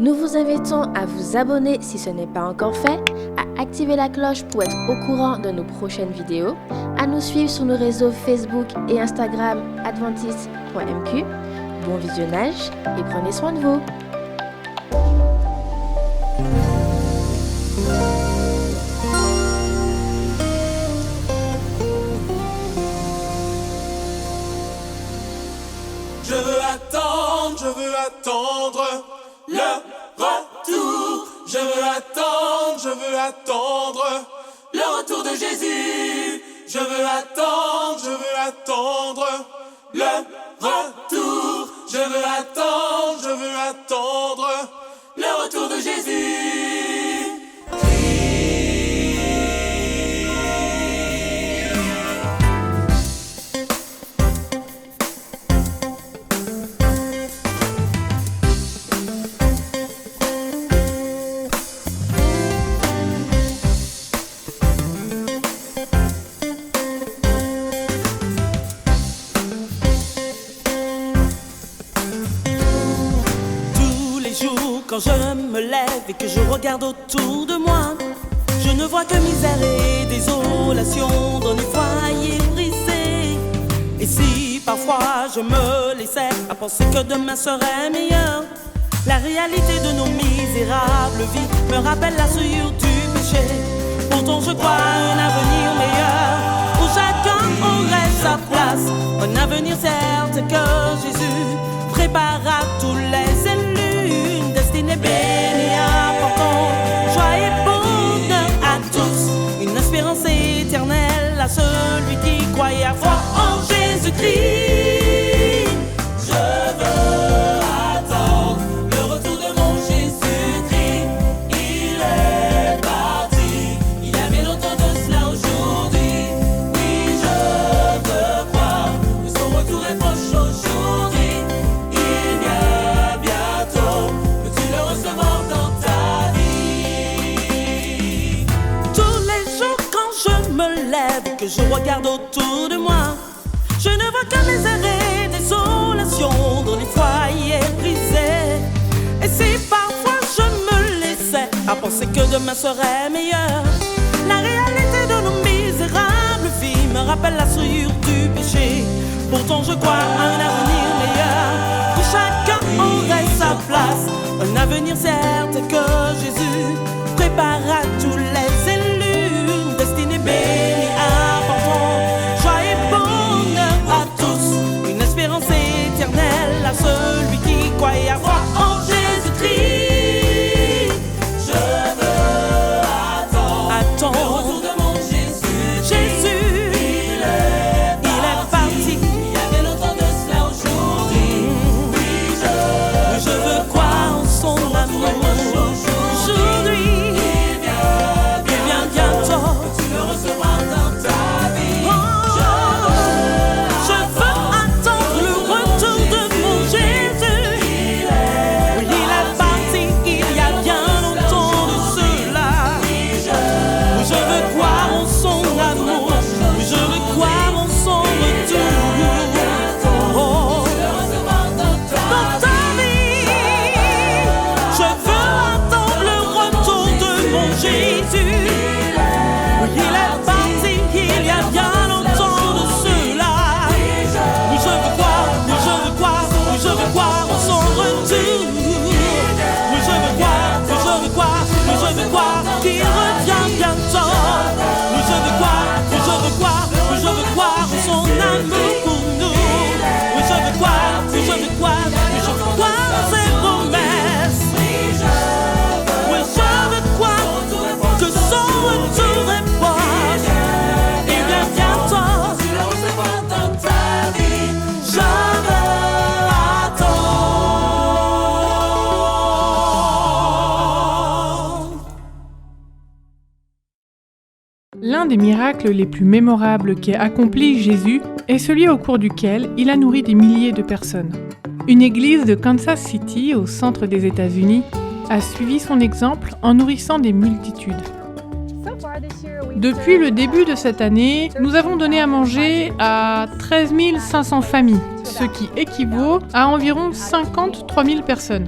Nous vous invitons à vous abonner si ce n'est pas encore fait, à activer la cloche pour être au courant de nos prochaines vidéos, à nous suivre sur nos réseaux Facebook et Instagram adventiste.mq. Bon visionnage et prenez soin de vous. Je veux attendre le retour. Je veux attendre le retour de Jésus. Je veux attendre le retour. Je veux attendre le retour de Jésus. Quand je me lève et que je regarde autour de moi, je ne vois que misère et désolation dans les foyers brisés. Et si parfois je me laissais à penser que demain serait meilleur, la réalité de nos misérables vies me rappelle la souillure du péché. Pourtant je crois à un avenir meilleur, où chacun aurait sa place. Un avenir certes que Jésus prépare à tous les élus. Béni, apportant joie et bonheur à tous, une espérance éternelle à celui qui croit et a foi en Jésus-Christ. Je veux attendre le retour de mon Jésus-Christ. Il est parti, il y avait longtemps de cela aujourd'hui. Oui, je veux croire que son retour est proche aujourd'hui. Il y a bientôt recevoir dans ta vie. Tous les jours quand je me lève et que je regarde autour de moi, je ne vois que misère et désolation dans les foyers brisés. Et si parfois je me laissais à penser que demain serait meilleur, la réalité de nos misérables vies me rappelle la souillure du péché. Pourtant je crois à un avenir meilleur, où chacun aurait sa place. Un avenir certes que Jésus prépare à tous les élus. Une destinée bénie, apportant joie et bonheur à tous. Une espérance éternelle à celui qui croit et a foi en Jésus-Christ. Je veux attendre le retour de mon Jésus. Jésus, il est parti. Il y avait longtemps de cela aujourd'hui. Oui, je veux croire son amour. Aujourd'hui, il vient bientôt. Tu le recevras dans ta vie. Je veux attendre le retour de mon Jésus. Il est parti, il y a bien longtemps de cela. Je veux croire en son amour. Je veux croire en son retour. Oh, dans ta vie. Je veux attendre le retour de mon Jésus. Oui, il est parti, il y a bien longtemps de cela. Oui, je veux croire, oui, je veux croire, oui, je veux croire en son retour. Oui, je veux croire, oui, je veux croire, oui, je veux croire qu'il revient bientôt. Oui, je veux croire, oui, je veux croire, oui, je veux croire en son amour pour nous. Oui, je veux croire, oui, je veux croire, oui, je veux croire en ses promesses. Oui, je veux croire que son retour est proche. Il vient bientôt. Tu le recevras dans ta vie. Je veux attendre. L'un des miracles les plus mémorables qu'ait accompli Jésus est celui au cours duquel il a nourri des milliers de personnes. Une église de Kansas City, au centre des États-Unis, a suivi son exemple en nourrissant des multitudes. Depuis le début de cette année, nous avons donné à manger à 13 500 familles, ce qui équivaut à environ 53 000 personnes.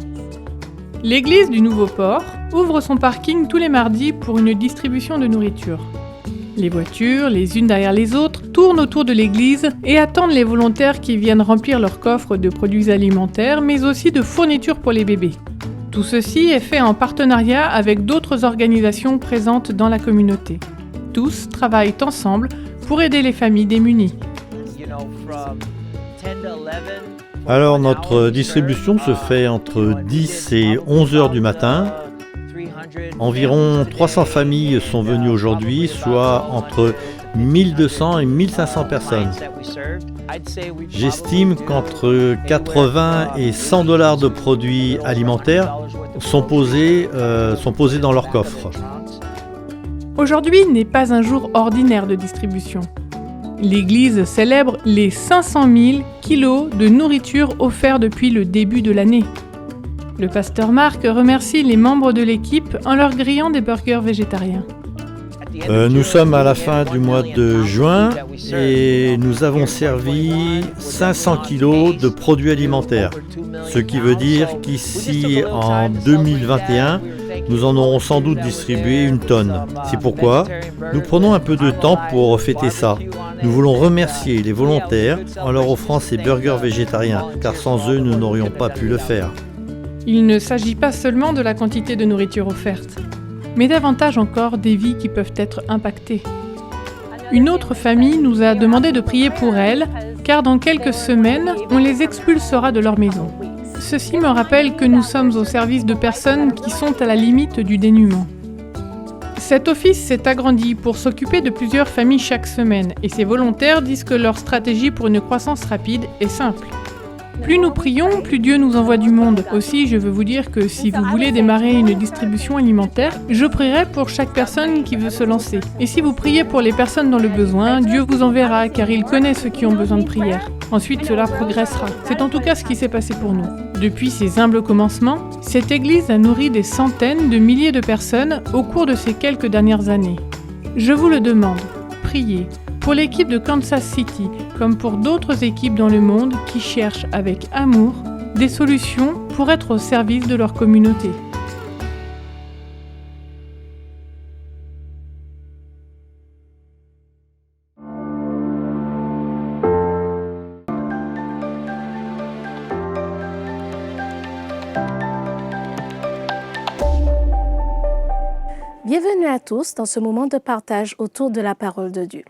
L'église du Nouveau Port ouvre son parking tous les mardis pour une distribution de nourriture. Les voitures, les unes derrière les autres, tournent autour de l'église et attendent les volontaires qui viennent remplir leurs coffres de produits alimentaires, mais aussi de fournitures pour les bébés. Tout ceci est fait en partenariat avec d'autres organisations présentes dans la communauté. Tous travaillent ensemble pour aider les familles démunies. Alors notre distribution se fait entre 10 et 11 heures du matin. Environ 300 familles sont venues aujourd'hui, soit entre 1200 et 1500 personnes. J'estime qu'entre 80 et 100 $ de produits alimentaires sont posés dans leur coffre. Aujourd'hui n'est pas un jour ordinaire de distribution. L'Église célèbre les 500 000 kilos de nourriture offerts depuis le début de l'année. Le pasteur Marc remercie les membres de l'équipe en leur grillant des burgers végétariens. Nous sommes à la fin du mois de juin et nous avons servi 500 kilos de produits alimentaires. Ce qui veut dire qu'ici, en 2021, nous en aurons sans doute distribué 1 tonne. C'est pourquoi nous prenons un peu de temps pour fêter ça. Nous voulons remercier les volontaires en leur offrant ces burgers végétariens, car sans eux, nous n'aurions pas pu le faire. Il ne s'agit pas seulement de la quantité de nourriture offerte, mais davantage encore des vies qui peuvent être impactées. Une autre famille nous a demandé de prier pour elles, car dans quelques semaines, on les expulsera de leur maison. Ceci me rappelle que nous sommes au service de personnes qui sont à la limite du dénuement. Cet office s'est agrandi pour s'occuper de plusieurs familles chaque semaine, et ces volontaires disent que leur stratégie pour une croissance rapide est simple. Plus nous prions, plus Dieu nous envoie du monde. Aussi, je veux vous dire que si vous voulez démarrer une distribution alimentaire, je prierai pour chaque personne qui veut se lancer. Et si vous priez pour les personnes dans le besoin, Dieu vous enverra, car il connaît ceux qui ont besoin de prière. Ensuite, cela progressera. C'est en tout cas ce qui s'est passé pour nous. Depuis ses humbles commencements, cette église a nourri des centaines de milliers de personnes au cours de ces quelques dernières années. Je vous le demande, priez pour l'équipe de Kansas City, comme pour d'autres équipes dans le monde qui cherchent avec amour des solutions pour être au service de leur communauté. Bienvenue à tous dans ce moment de partage autour de la parole de Dieu.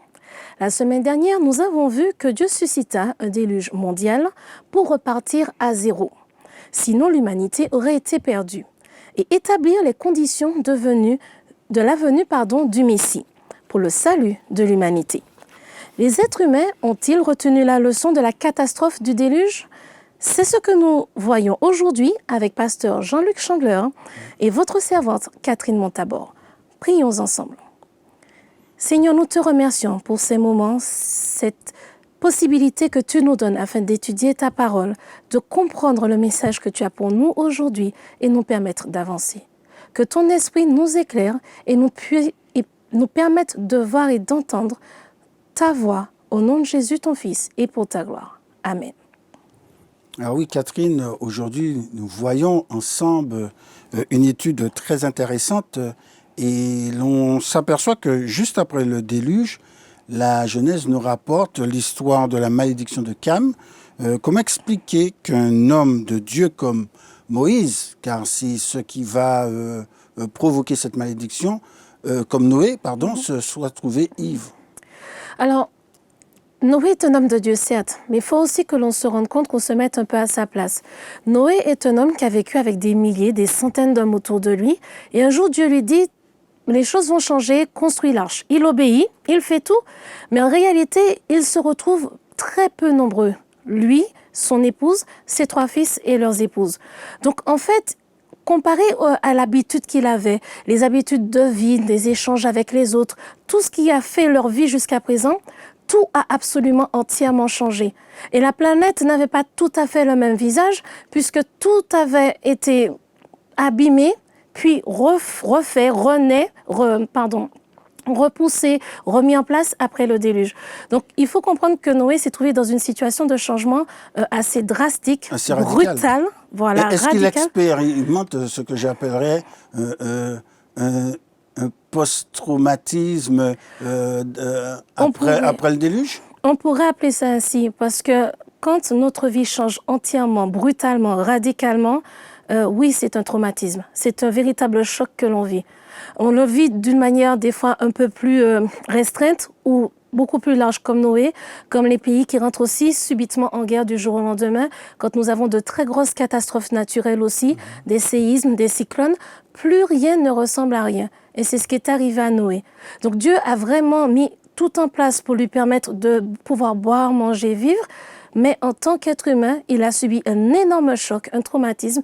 La semaine dernière, nous avons vu que Dieu suscita un déluge mondial pour repartir à zéro. Sinon, l'humanité aurait été perdue. Et établir les conditions de la venue du Messie pour le salut de l'humanité. Les êtres humains ont-ils retenu la leçon de la catastrophe du déluge ? C'est ce que nous voyons aujourd'hui avec pasteur Jean-Luc Chandler et votre servante Catherine Montabor. Prions ensemble. Seigneur, nous te remercions pour ces moments, cette possibilité que tu nous donnes afin d'étudier ta parole, de comprendre le message que tu as pour nous aujourd'hui et nous permettre d'avancer. Que ton esprit nous éclaire et nous permette de voir et d'entendre ta voix au nom de Jésus, ton Fils, et pour ta gloire. Amen. Alors oui, Catherine, aujourd'hui, nous voyons ensemble une étude très intéressante et l'on s'aperçoit que juste après le déluge, la Genèse nous rapporte l'histoire de la malédiction de Cham. Comment expliquer qu'un homme de Dieu comme Moïse, car c'est ce qui va provoquer cette malédiction, comme Noé, se soit trouvé ivre? Alors, Noé est un homme de Dieu, certes, mais il faut aussi que l'on se rende compte qu'on se mette un peu à sa place. Noé est un homme qui a vécu avec des milliers, des centaines d'hommes autour de lui, et un jour Dieu lui dit « les choses vont changer, construis l'arche ». Il obéit, il fait tout, mais en réalité, il se retrouve très peu nombreux. Lui, son épouse, ses 3 fils et leurs épouses. Donc en fait, comparé à l'habitude qu'il avait, les habitudes de vie, des échanges avec les autres, tout ce qui a fait leur vie jusqu'à présent, tout a absolument entièrement changé. Et la planète n'avait pas tout à fait le même visage, puisque tout avait été abîmé, puis refait, repoussé, remis en place après le déluge. Donc, il faut comprendre que Noé s'est trouvé dans une situation de changement assez drastique, assez radical. brutal, voilà, Est-ce qu'il radical. expérimente ce que j'appellerais un post-traumatisme après le déluge? On pourrait appeler ça ainsi, parce que quand notre vie change entièrement, brutalement, radicalement, oui, c'est un traumatisme. C'est un véritable choc que l'on vit. On le vit d'une manière des fois un peu plus restreinte ou beaucoup plus large comme Noé, comme les pays qui rentrent aussi subitement en guerre du jour au lendemain, quand nous avons de très grosses catastrophes naturelles aussi, des séismes, des cyclones, plus rien ne ressemble à rien. Et c'est ce qui est arrivé à Noé. Donc Dieu a vraiment mis tout en place pour lui permettre de pouvoir boire, manger, vivre, mais en tant qu'être humain, il a subi un énorme choc, un traumatisme,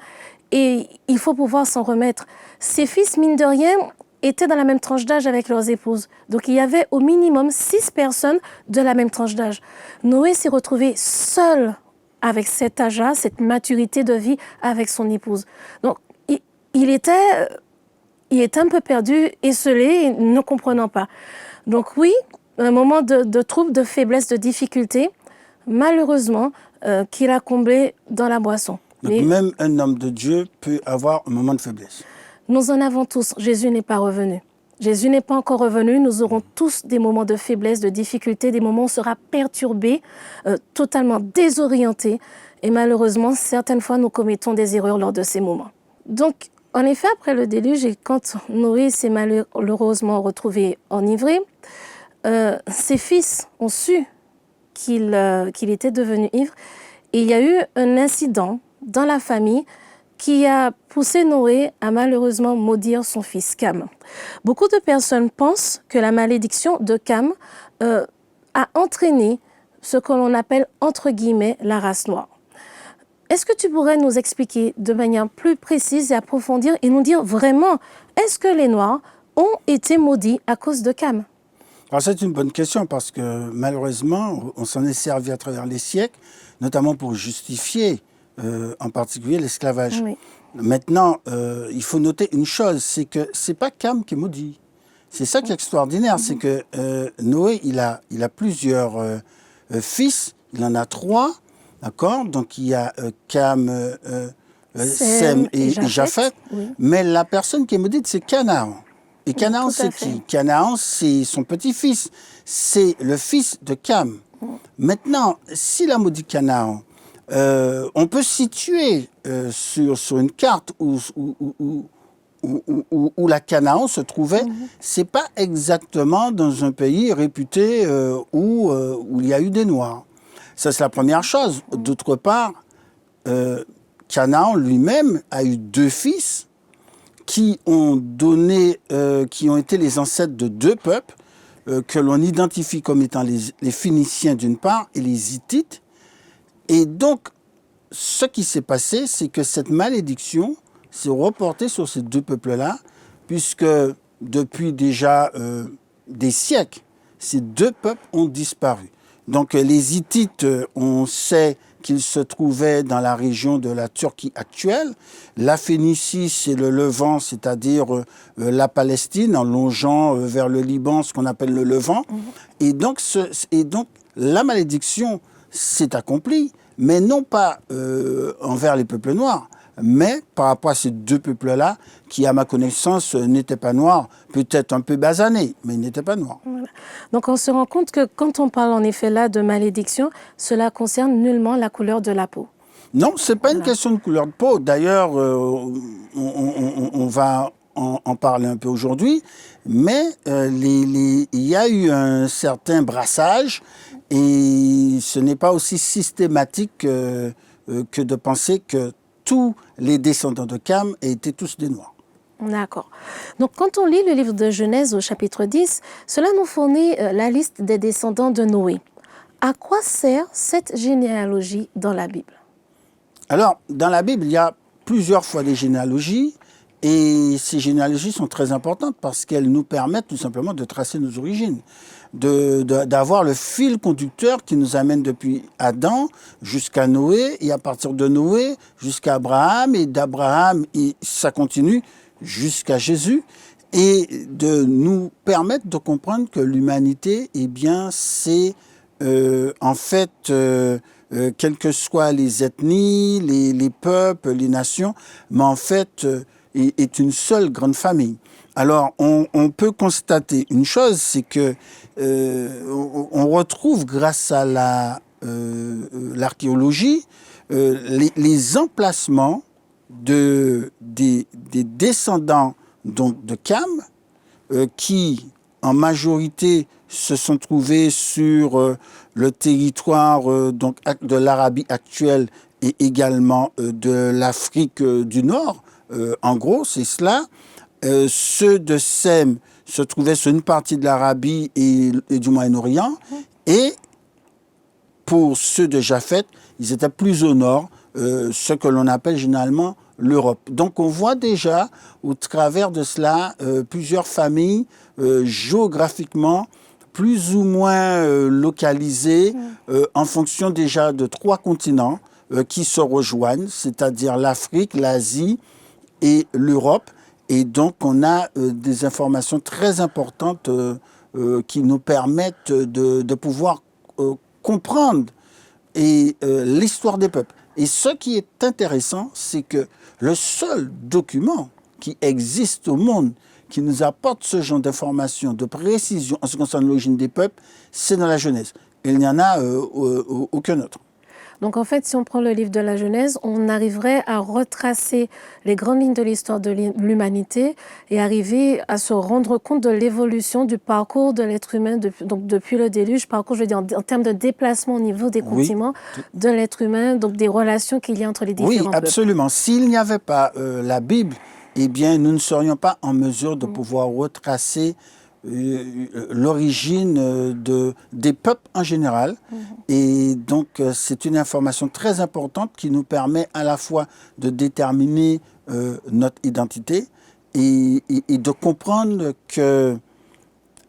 et il faut pouvoir s'en remettre. Ses fils, mine de rien, étaient dans la même tranche d'âge avec leurs épouses. Donc il y avait au minimum 6 personnes de la même tranche d'âge. Noé s'est retrouvé seul avec cet âge-là, cette maturité de vie avec son épouse. Donc il était un peu perdu, esselé, ne comprenant pas. Donc oui, un moment de trouble, de faiblesse, de difficulté, malheureusement, qu'il a comblé dans la boisson. Donc même un homme de Dieu peut avoir un moment de faiblesse. Nous en avons tous. Jésus n'est pas revenu. Jésus n'est pas encore revenu. Nous aurons tous des moments de faiblesse, de difficulté, des moments où on sera perturbé, totalement désorienté. Et malheureusement, certaines fois, nous commettons des erreurs lors de ces moments. Donc, en effet, après le déluge, et quand Noé s'est malheureusement retrouvé enivré, ses fils ont su qu'il était devenu ivre. Et il y a eu un incident dans la famille qui a poussé Noé à malheureusement maudire son fils Cam. Beaucoup de personnes pensent que la malédiction de Cam a entraîné ce que l'on appelle entre guillemets la race noire. Est-ce que tu pourrais nous expliquer de manière plus précise et approfondir et nous dire vraiment, est-ce que les Noirs ont été maudits à cause de Cam? Alors c'est une bonne question parce que malheureusement, on s'en est servi à travers les siècles, notamment pour justifier en particulier l'esclavage. Oui. Maintenant, il faut noter une chose, c'est que c'est pas Cam qui est maudit. C'est ça qui est extraordinaire, c'est que Noé, il a plusieurs fils, il en a 3, d'accord? Donc il y a Cam, Sem et Japheth, oui. Mais la personne qui est maudite, c'est Canaan. Et Canaan, c'est qui? Canaan, c'est son petit-fils. C'est le fils de Cam. Maintenant, s'il a maudit Canaan, on peut situer sur une carte où la Canaan se trouvait. C'est pas exactement dans un pays réputé où il y a eu des Noirs. Ça, c'est la première chose. D'autre part, Canaan lui-même a eu 2 fils qui ont été les ancêtres de 2 peuples que l'on identifie comme étant les Phéniciens d'une part et les Hittites. Et donc, ce qui s'est passé, c'est que cette malédiction s'est reportée sur ces 2 peuples-là, puisque depuis déjà des siècles, ces 2 peuples ont disparu. Donc, les Hittites, on sait qu'ils se trouvaient dans la région de la Turquie actuelle. La Phénicie, c'est le Levant, c'est-à-dire la Palestine, en longeant vers le Liban, ce qu'on appelle le Levant. Et donc, la malédiction s'est accomplie, mais non pas envers les peuples noirs, mais par rapport à ces 2 peuples-là, qui, à ma connaissance, n'étaient pas noirs, peut-être un peu basanés, mais ils n'étaient pas noirs. Voilà. Donc on se rend compte que quand on parle en effet là de malédiction, cela concerne nullement la couleur de la peau. Non, ce n'est pas une question de couleur de peau. D'ailleurs, on va en parler un peu aujourd'hui, mais il y a eu un certain brassage et ce n'est pas aussi systématique que de penser que tous les descendants de Cam étaient tous des Noirs. D'accord. Donc, quand on lit le livre de Genèse au chapitre 10, cela nous fournit la liste des descendants de Noé. À quoi sert cette généalogie dans la Bible? Alors, dans la Bible, il y a plusieurs fois des généalogies et ces généalogies sont très importantes parce qu'elles nous permettent tout simplement de tracer nos origines, d'avoir le fil conducteur qui nous amène depuis Adam jusqu'à Noé et à partir de Noé jusqu'à Abraham et d'Abraham, ça continue jusqu'à Jésus. et de nous permettre de comprendre que l'humanité, eh bien, c'est en fait, quelles que soient les ethnies, les peuples, les nations, mais en fait, est une seule grande famille. Alors, on peut constater une chose, c'est que on retrouve, grâce à l'archéologie, les emplacements des descendants donc, de Cham, qui, en majorité, se sont trouvés sur le territoire donc, de l'Arabie actuelle et également de l'Afrique du Nord. En gros, c'est cela. Ceux de Sem se trouvaient sur une partie de l'Arabie et du Moyen-Orient. Et pour ceux de Japhet, ils étaient plus au nord, ce que l'on appelle généralement l'Europe. Donc on voit déjà, au travers de cela, plusieurs familles géographiquement plus ou moins localisées en fonction déjà de 3 continents qui se rejoignent, c'est-à-dire l'Afrique, l'Asie et l'Europe. Et donc on a des informations très importantes qui nous permettent de pouvoir comprendre l'histoire des peuples. Et ce qui est intéressant, c'est que le seul document qui existe au monde qui nous apporte ce genre d'informations, de précision en ce qui concerne l'origine des peuples, c'est dans la Genèse. Il n'y en a aucun autre. Donc en fait, si on prend le livre de la Genèse, on arriverait à retracer les grandes lignes de l'histoire de l'humanité et arriver à se rendre compte de l'évolution du parcours de l'être humain donc depuis le déluge, parcours, je veux dire, en termes de déplacement au niveau des continents de l'être humain, donc des relations qu'il y a entre les différents peuples. Oui, absolument. S'il n'y avait pas la Bible, eh bien, nous ne serions pas en mesure de pouvoir retracer l'origine des peuples en général. Et donc, c'est une information très importante qui nous permet à la fois de déterminer notre identité et de comprendre que,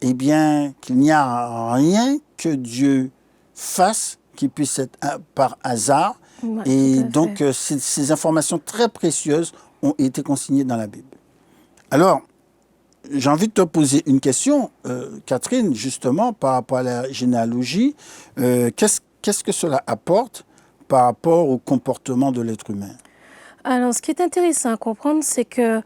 eh bien, qu'il n'y a rien que Dieu fasse qui puisse être par hasard. Ouais, et donc, ces informations très précieuses ont été consignées dans la Bible. Alors, j'ai envie de te poser une question, Catherine, justement, par rapport à la généalogie. Qu'est-ce que cela apporte par rapport au comportement de l'être humain? Alors, ce qui est intéressant à comprendre, c'est que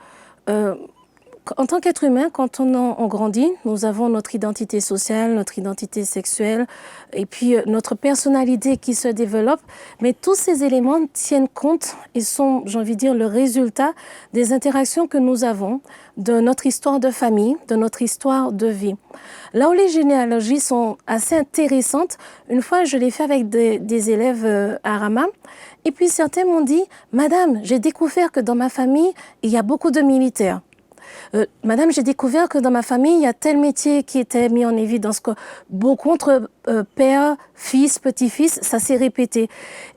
en tant qu'être humain, quand on grandit, nous avons notre identité sociale, notre identité sexuelle et puis notre personnalité qui se développe. Mais tous ces éléments tiennent compte et sont, j'ai envie de dire, le résultat des interactions que nous avons, de notre histoire de famille, de notre histoire de vie. Là où les généalogies sont assez intéressantes, une fois je l'ai fait avec des élèves à Rama, et puis certains m'ont dit « Madame, j'ai découvert que dans ma famille, il y a beaucoup de militaires. » Madame, j'ai découvert que dans ma famille, il y a tel métier qui était mis en évidence, que beaucoup entre père, fils, petit-fils, ça s'est répété.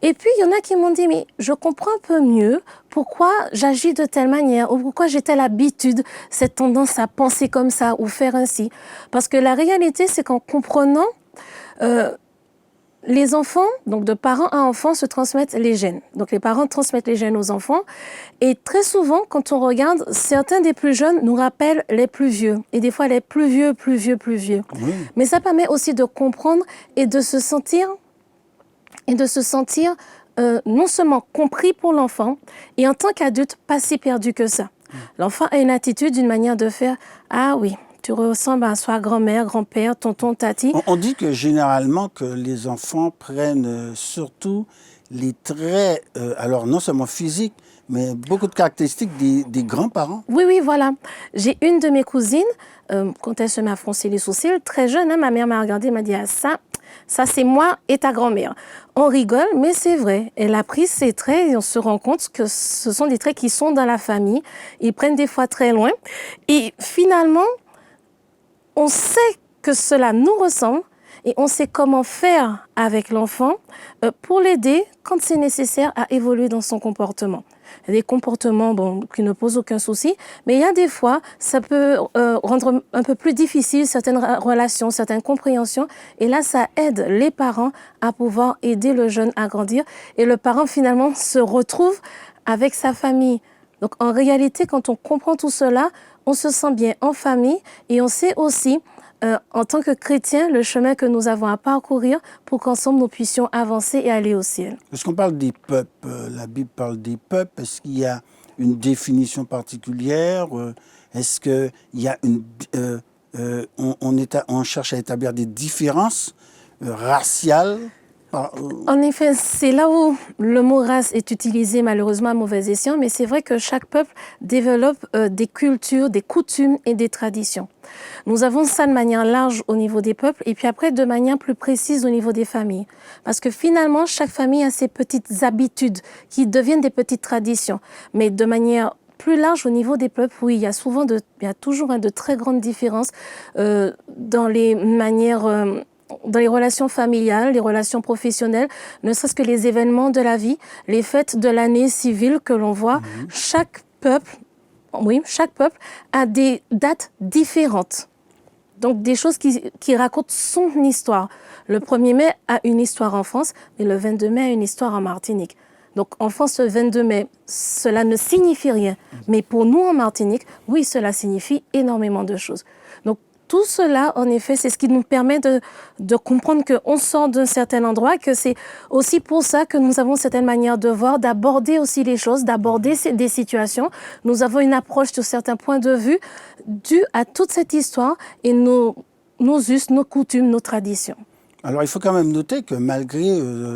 Et puis, il y en a qui m'ont dit, mais je comprends un peu mieux pourquoi j'agis de telle manière ou pourquoi j'ai telle habitude, cette tendance à penser comme ça ou faire ainsi. Parce que la réalité, c'est qu'en comprenant les enfants, donc de parents à enfants, se transmettent les gènes. Donc les parents transmettent les gènes aux enfants. Et très souvent, quand on regarde, certains des plus jeunes nous rappellent les plus vieux. Et des fois, les plus vieux. Oui. Mais ça permet aussi de comprendre et de se sentir non seulement compris pour l'enfant, et en tant qu'adulte, pas si perdu que ça. L'enfant a une attitude, une manière de faire. Ah oui, tu ressembles à soi grand-mère, grand-père, tonton, tati. On dit que généralement que les enfants prennent surtout les traits, alors non seulement physiques, mais beaucoup de caractéristiques des grands-parents. Oui, voilà. J'ai une de mes cousines, quand elle se met à froncer les sourcils, très jeune, hein, ma mère m'a regardée et m'a dit « Ah, ça c'est moi et ta grand-mère ». On rigole, mais c'est vrai. Elle a pris ces traits et on se rend compte que ce sont des traits qui sont dans la famille. Ils prennent des fois très loin. Et finalement, on sait que cela nous ressemble et on sait comment faire avec l'enfant pour l'aider quand c'est nécessaire à évoluer dans son comportement. Il y a des comportements qui ne posent aucun souci, mais il y a des fois, ça peut rendre un peu plus difficile certaines relations, certaines compréhensions. Et là, ça aide les parents à pouvoir aider le jeune à grandir. Et le parent, finalement, se retrouve avec sa famille Donc en réalité, quand on comprend tout cela, on se sent bien en famille et on sait aussi, en tant que chrétien, le chemin que nous avons à parcourir pour qu'ensemble nous puissions avancer et aller au ciel. Lorsqu'on parle des peuples, la Bible parle des peuples, est-ce qu'il y a une définition particulière? Est-ce qu'il y a on cherche à établir des différences raciales? En effet, c'est là où le mot race est utilisé malheureusement à mauvais escient, mais c'est vrai que chaque peuple développe des cultures, des coutumes et des traditions. Nous avons ça de manière large au niveau des peuples et puis après de manière plus précise au niveau des familles. Parce que finalement, chaque famille a ses petites habitudes qui deviennent des petites traditions. Mais de manière plus large au niveau des peuples, oui, il y a toujours de très grandes différences dans les manières... dans les relations familiales, les relations professionnelles, ne serait-ce que les événements de la vie, les fêtes de l'année civile que l'on voit, chaque peuple a des dates différentes. Donc des choses qui racontent son histoire. Le 1er mai a une histoire en France, mais le 22 mai a une histoire en Martinique. Donc en France, le 22 mai, cela ne signifie rien. Mais pour nous en Martinique, oui, cela signifie énormément de choses. Donc tout cela, en effet, c'est ce qui nous permet de comprendre qu'on sort d'un certain endroit, que c'est aussi pour ça que nous avons certaines manières de voir, d'aborder aussi les choses, d'aborder des situations. Nous avons une approche sur certains points de vue due à toute cette histoire et nos us, nos coutumes, nos traditions. Alors il faut quand même noter que malgré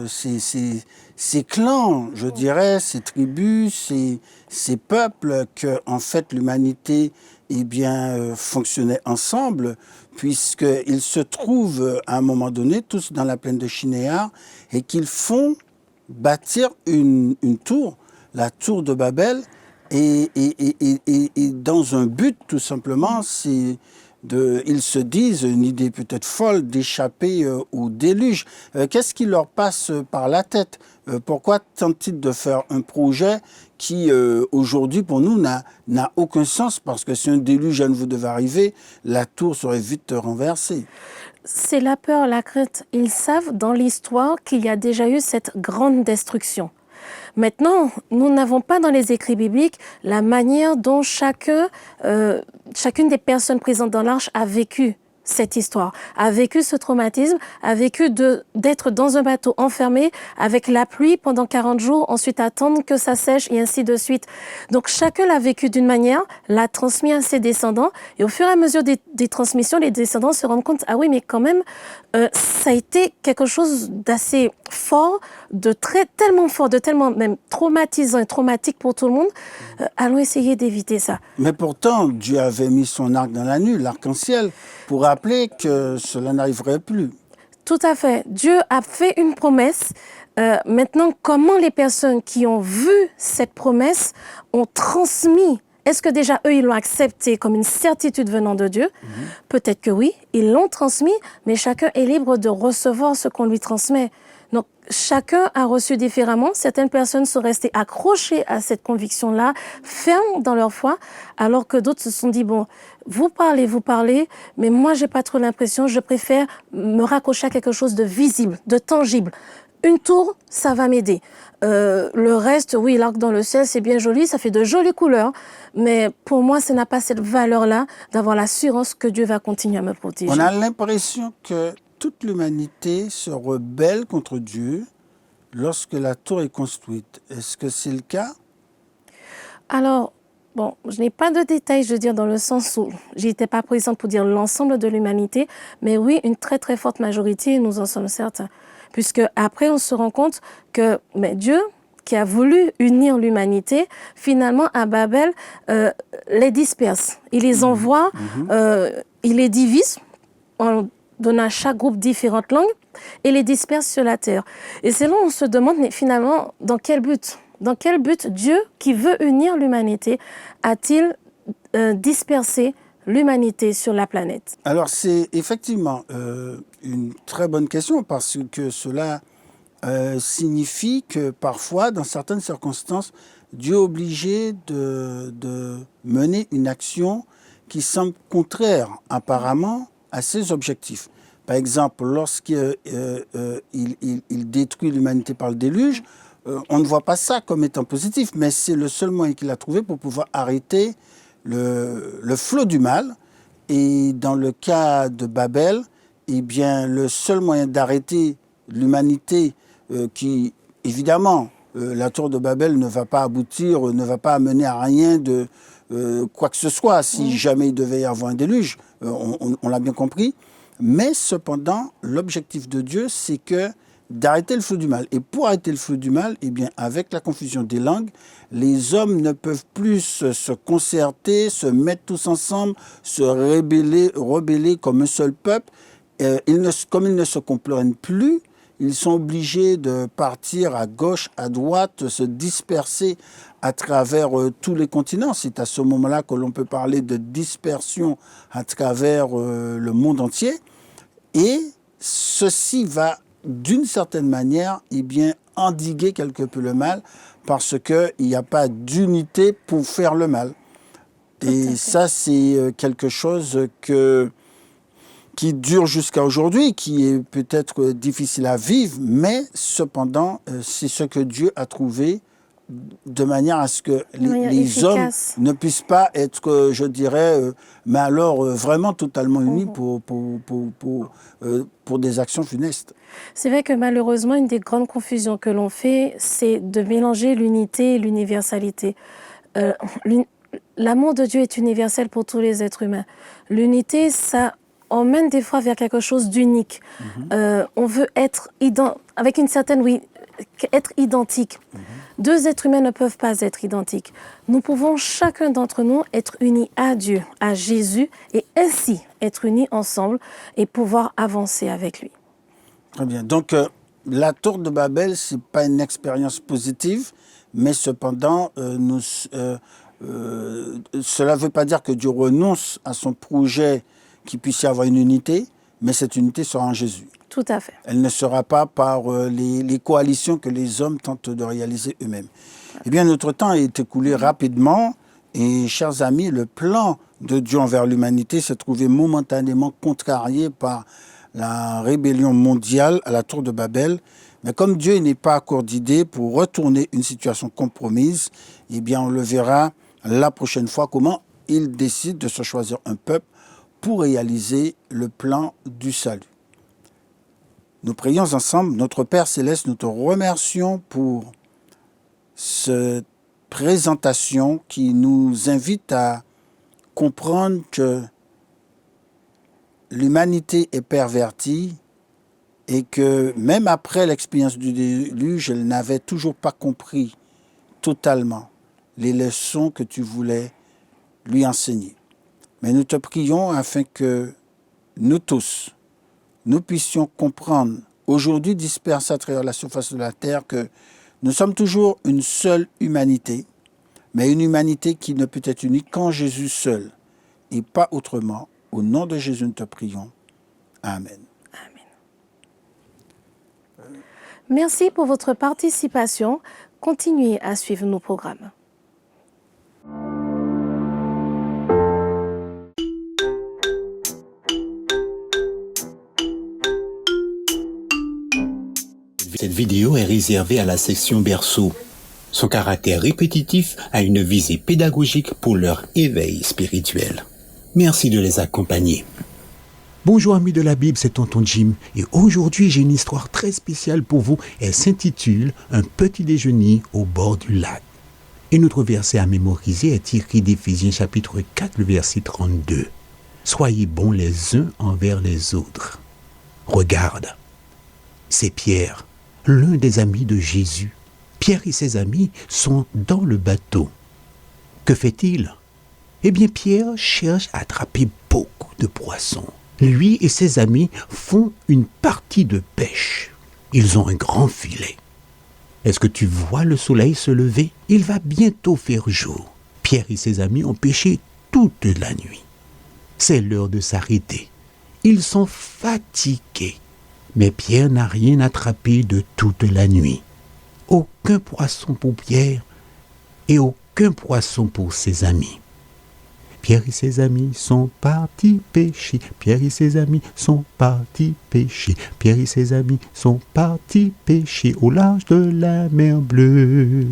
ces clans, je dirais, ces tribus, ces peuples, que en fait l'humanité fonctionnait ensemble, puisqu'ils se trouvent à un moment donné tous dans la plaine de Shinéar et qu'ils font bâtir une tour, la tour de Babel, et dans un but tout simplement, ils se disent, une idée peut-être folle, d'échapper au déluge. Qu'est-ce qui leur passe par la tête? Pourquoi tentent-ils de faire un projet qui, aujourd'hui, pour nous, n'a aucun sens? Parce que si un déluge à nouveau devait arriver, la tour serait vite renversée. C'est la peur, la crainte. Ils savent dans l'histoire qu'il y a déjà eu cette grande destruction. Maintenant, nous n'avons pas dans les écrits bibliques la manière dont chacune des personnes présentes dans l'arche a vécu cette histoire, a vécu ce traumatisme, a vécu d'être dans un bateau enfermé avec la pluie pendant 40 jours, ensuite attendre que ça sèche et ainsi de suite. Donc chacun l'a vécu d'une manière, l'a transmis à ses descendants et au fur et à mesure des transmissions, les descendants se rendent compte, ah oui, mais quand même, ça a été quelque chose d'assez fort, tellement fort, de tellement même traumatisant et traumatique pour tout le monde. Allons essayer d'éviter ça. Mais pourtant, Dieu avait mis son arc dans la nuit, l'arc-en-ciel, pour rappeler que cela n'arriverait plus. Tout à fait. Dieu a fait une promesse. Maintenant, comment les personnes qui ont vu cette promesse ont transmis? Est-ce que déjà eux, ils l'ont accepté comme une certitude venant de Dieu? Peut-être que oui, ils l'ont transmis, mais chacun est libre de recevoir ce qu'on lui transmet. Donc, chacun a reçu différemment. Certaines personnes sont restées accrochées à cette conviction-là, fermes dans leur foi, alors que d'autres se sont dit, bon, vous parlez, mais moi, j'ai pas trop l'impression, je préfère me raccrocher à quelque chose de visible, de tangible. Une tour, ça va m'aider. Le reste, oui, l'arc dans le ciel, c'est bien joli, ça fait de jolies couleurs, mais pour moi, ça n'a pas cette valeur-là d'avoir l'assurance que Dieu va continuer à me protéger. On a l'impression que toute l'humanité se rebelle contre Dieu lorsque la tour est construite. Est-ce que c'est le cas? Alors, bon, je n'ai pas de détails, je veux dire, dans le sens où j'étais pas présente pour dire l'ensemble de l'humanité, mais oui, une très très forte majorité, nous en sommes certains. Puisque après, on se rend compte que Dieu, qui a voulu unir l'humanité, finalement, à Babel, les disperse. Il les envoie, il les divise en donnant à chaque groupe différentes langues et les disperse sur la terre. Et c'est là où on se demande, mais finalement, dans quel but? Dans quel but Dieu, qui veut unir l'humanité, a-t-il dispersé l'humanité sur la planète? Alors c'est effectivement une très bonne question parce que cela signifie que parfois, dans certaines circonstances, Dieu est obligé de mener une action qui semble contraire apparemment à ses objectifs. Par exemple, lorsqu'il détruit l'humanité par le déluge, on ne voit pas ça comme étant positif, mais c'est le seul moyen qu'il a trouvé pour pouvoir arrêter le flot du mal. Et dans le cas de Babel, eh bien, le seul moyen d'arrêter l'humanité qui, évidemment, la tour de Babel ne va pas aboutir, ne va pas amener à rien de quoi que ce soit si jamais il devait y avoir un déluge, on l'a bien compris. Mais cependant, l'objectif de Dieu, c'est que d'arrêter le flot du mal. Et pour arrêter le flot du mal, eh bien, avec la confusion des langues, les hommes ne peuvent plus se concerter, se mettre tous ensemble, se rebeller comme un seul peuple. Comme ils ne se comprennent plus, ils sont obligés de partir à gauche, à droite, se disperser à travers tous les continents. C'est à ce moment-là que l'on peut parler de dispersion à travers le monde entier. Et ceci va, d'une certaine manière, eh bien, endiguer quelque peu le mal parce qu'il n'y a pas d'unité pour faire le mal. Et ça, c'est quelque chose qui dure jusqu'à aujourd'hui, qui est peut-être difficile à vivre, mais cependant, c'est ce que Dieu a trouvé de manière à ce que les hommes ne puissent pas être, je dirais, mais alors vraiment totalement unis pour des actions funestes. C'est vrai que malheureusement, une des grandes confusions que l'on fait, c'est de mélanger l'unité et l'universalité. L'amour de Dieu est universel pour tous les êtres humains. L'unité, ça emmène des fois vers quelque chose d'unique. On veut être avec une certaine, être identique. Deux êtres humains ne peuvent pas être identiques. Nous pouvons, chacun d'entre nous, être unis à Dieu, à Jésus, et ainsi être unis ensemble et pouvoir avancer avec lui. Très bien. Donc, la tour de Babel, ce n'est pas une expérience positive, mais cependant, cela ne veut pas dire que Dieu renonce à son projet qu'il puisse y avoir une unité, mais cette unité sera en Jésus. Tout à fait. Elle ne sera pas par les coalitions que les hommes tentent de réaliser eux-mêmes. Eh bien, notre temps est écoulé rapidement et, chers amis, le plan de Dieu envers l'humanité s'est trouvé momentanément contrarié par la rébellion mondiale à la tour de Babel. Mais comme Dieu n'est pas à court d'idées pour retourner une situation compromise, eh bien, on le verra la prochaine fois comment il décide de se choisir un peuple pour réaliser le plan du salut. Nous prions ensemble. Notre Père Céleste, nous te remercions pour cette présentation qui nous invite à comprendre que l'humanité est pervertie et que même après l'expérience du déluge, elle n'avait toujours pas compris totalement les leçons que tu voulais lui enseigner. Mais nous te prions afin que nous tous, nous puissions comprendre, aujourd'hui dispersés à travers la surface de la terre, que nous sommes toujours une seule humanité, mais une humanité qui ne peut être unie qu'en Jésus seul, et pas autrement. Au nom de Jésus, nous te prions. Amen. Amen. Merci pour votre participation. Continuez à suivre nos programmes. Cette vidéo est réservée à la section berceau. Son caractère répétitif a une visée pédagogique pour leur éveil spirituel. Merci de les accompagner. Bonjour amis de la Bible, c'est Tonton Jim et aujourd'hui j'ai une histoire très spéciale pour vous. Elle s'intitule « Un petit déjeuner au bord du lac ». Et notre verset à mémoriser est tiré d'Éphésiens chapitre 4, le verset 32. « Soyez bons les uns envers les autres ». Regarde, c'est Pierre, l'un des amis de Jésus. Pierre et ses amis sont dans le bateau. Que fait-il ? Eh bien, Pierre cherche à attraper beaucoup de poissons. Lui et ses amis font une partie de pêche. Ils ont un grand filet. Est-ce que tu vois le soleil se lever ? Il va bientôt faire jour. Pierre et ses amis ont pêché toute la nuit. C'est l'heure de s'arrêter. Ils sont fatigués. Mais Pierre n'a rien attrapé de toute la nuit. Aucun poisson pour Pierre et aucun poisson pour ses amis. Pierre et ses amis sont partis pêcher. Pierre et ses amis sont partis pêcher. Pierre et ses amis sont partis pêcher au large de la mer Bleue.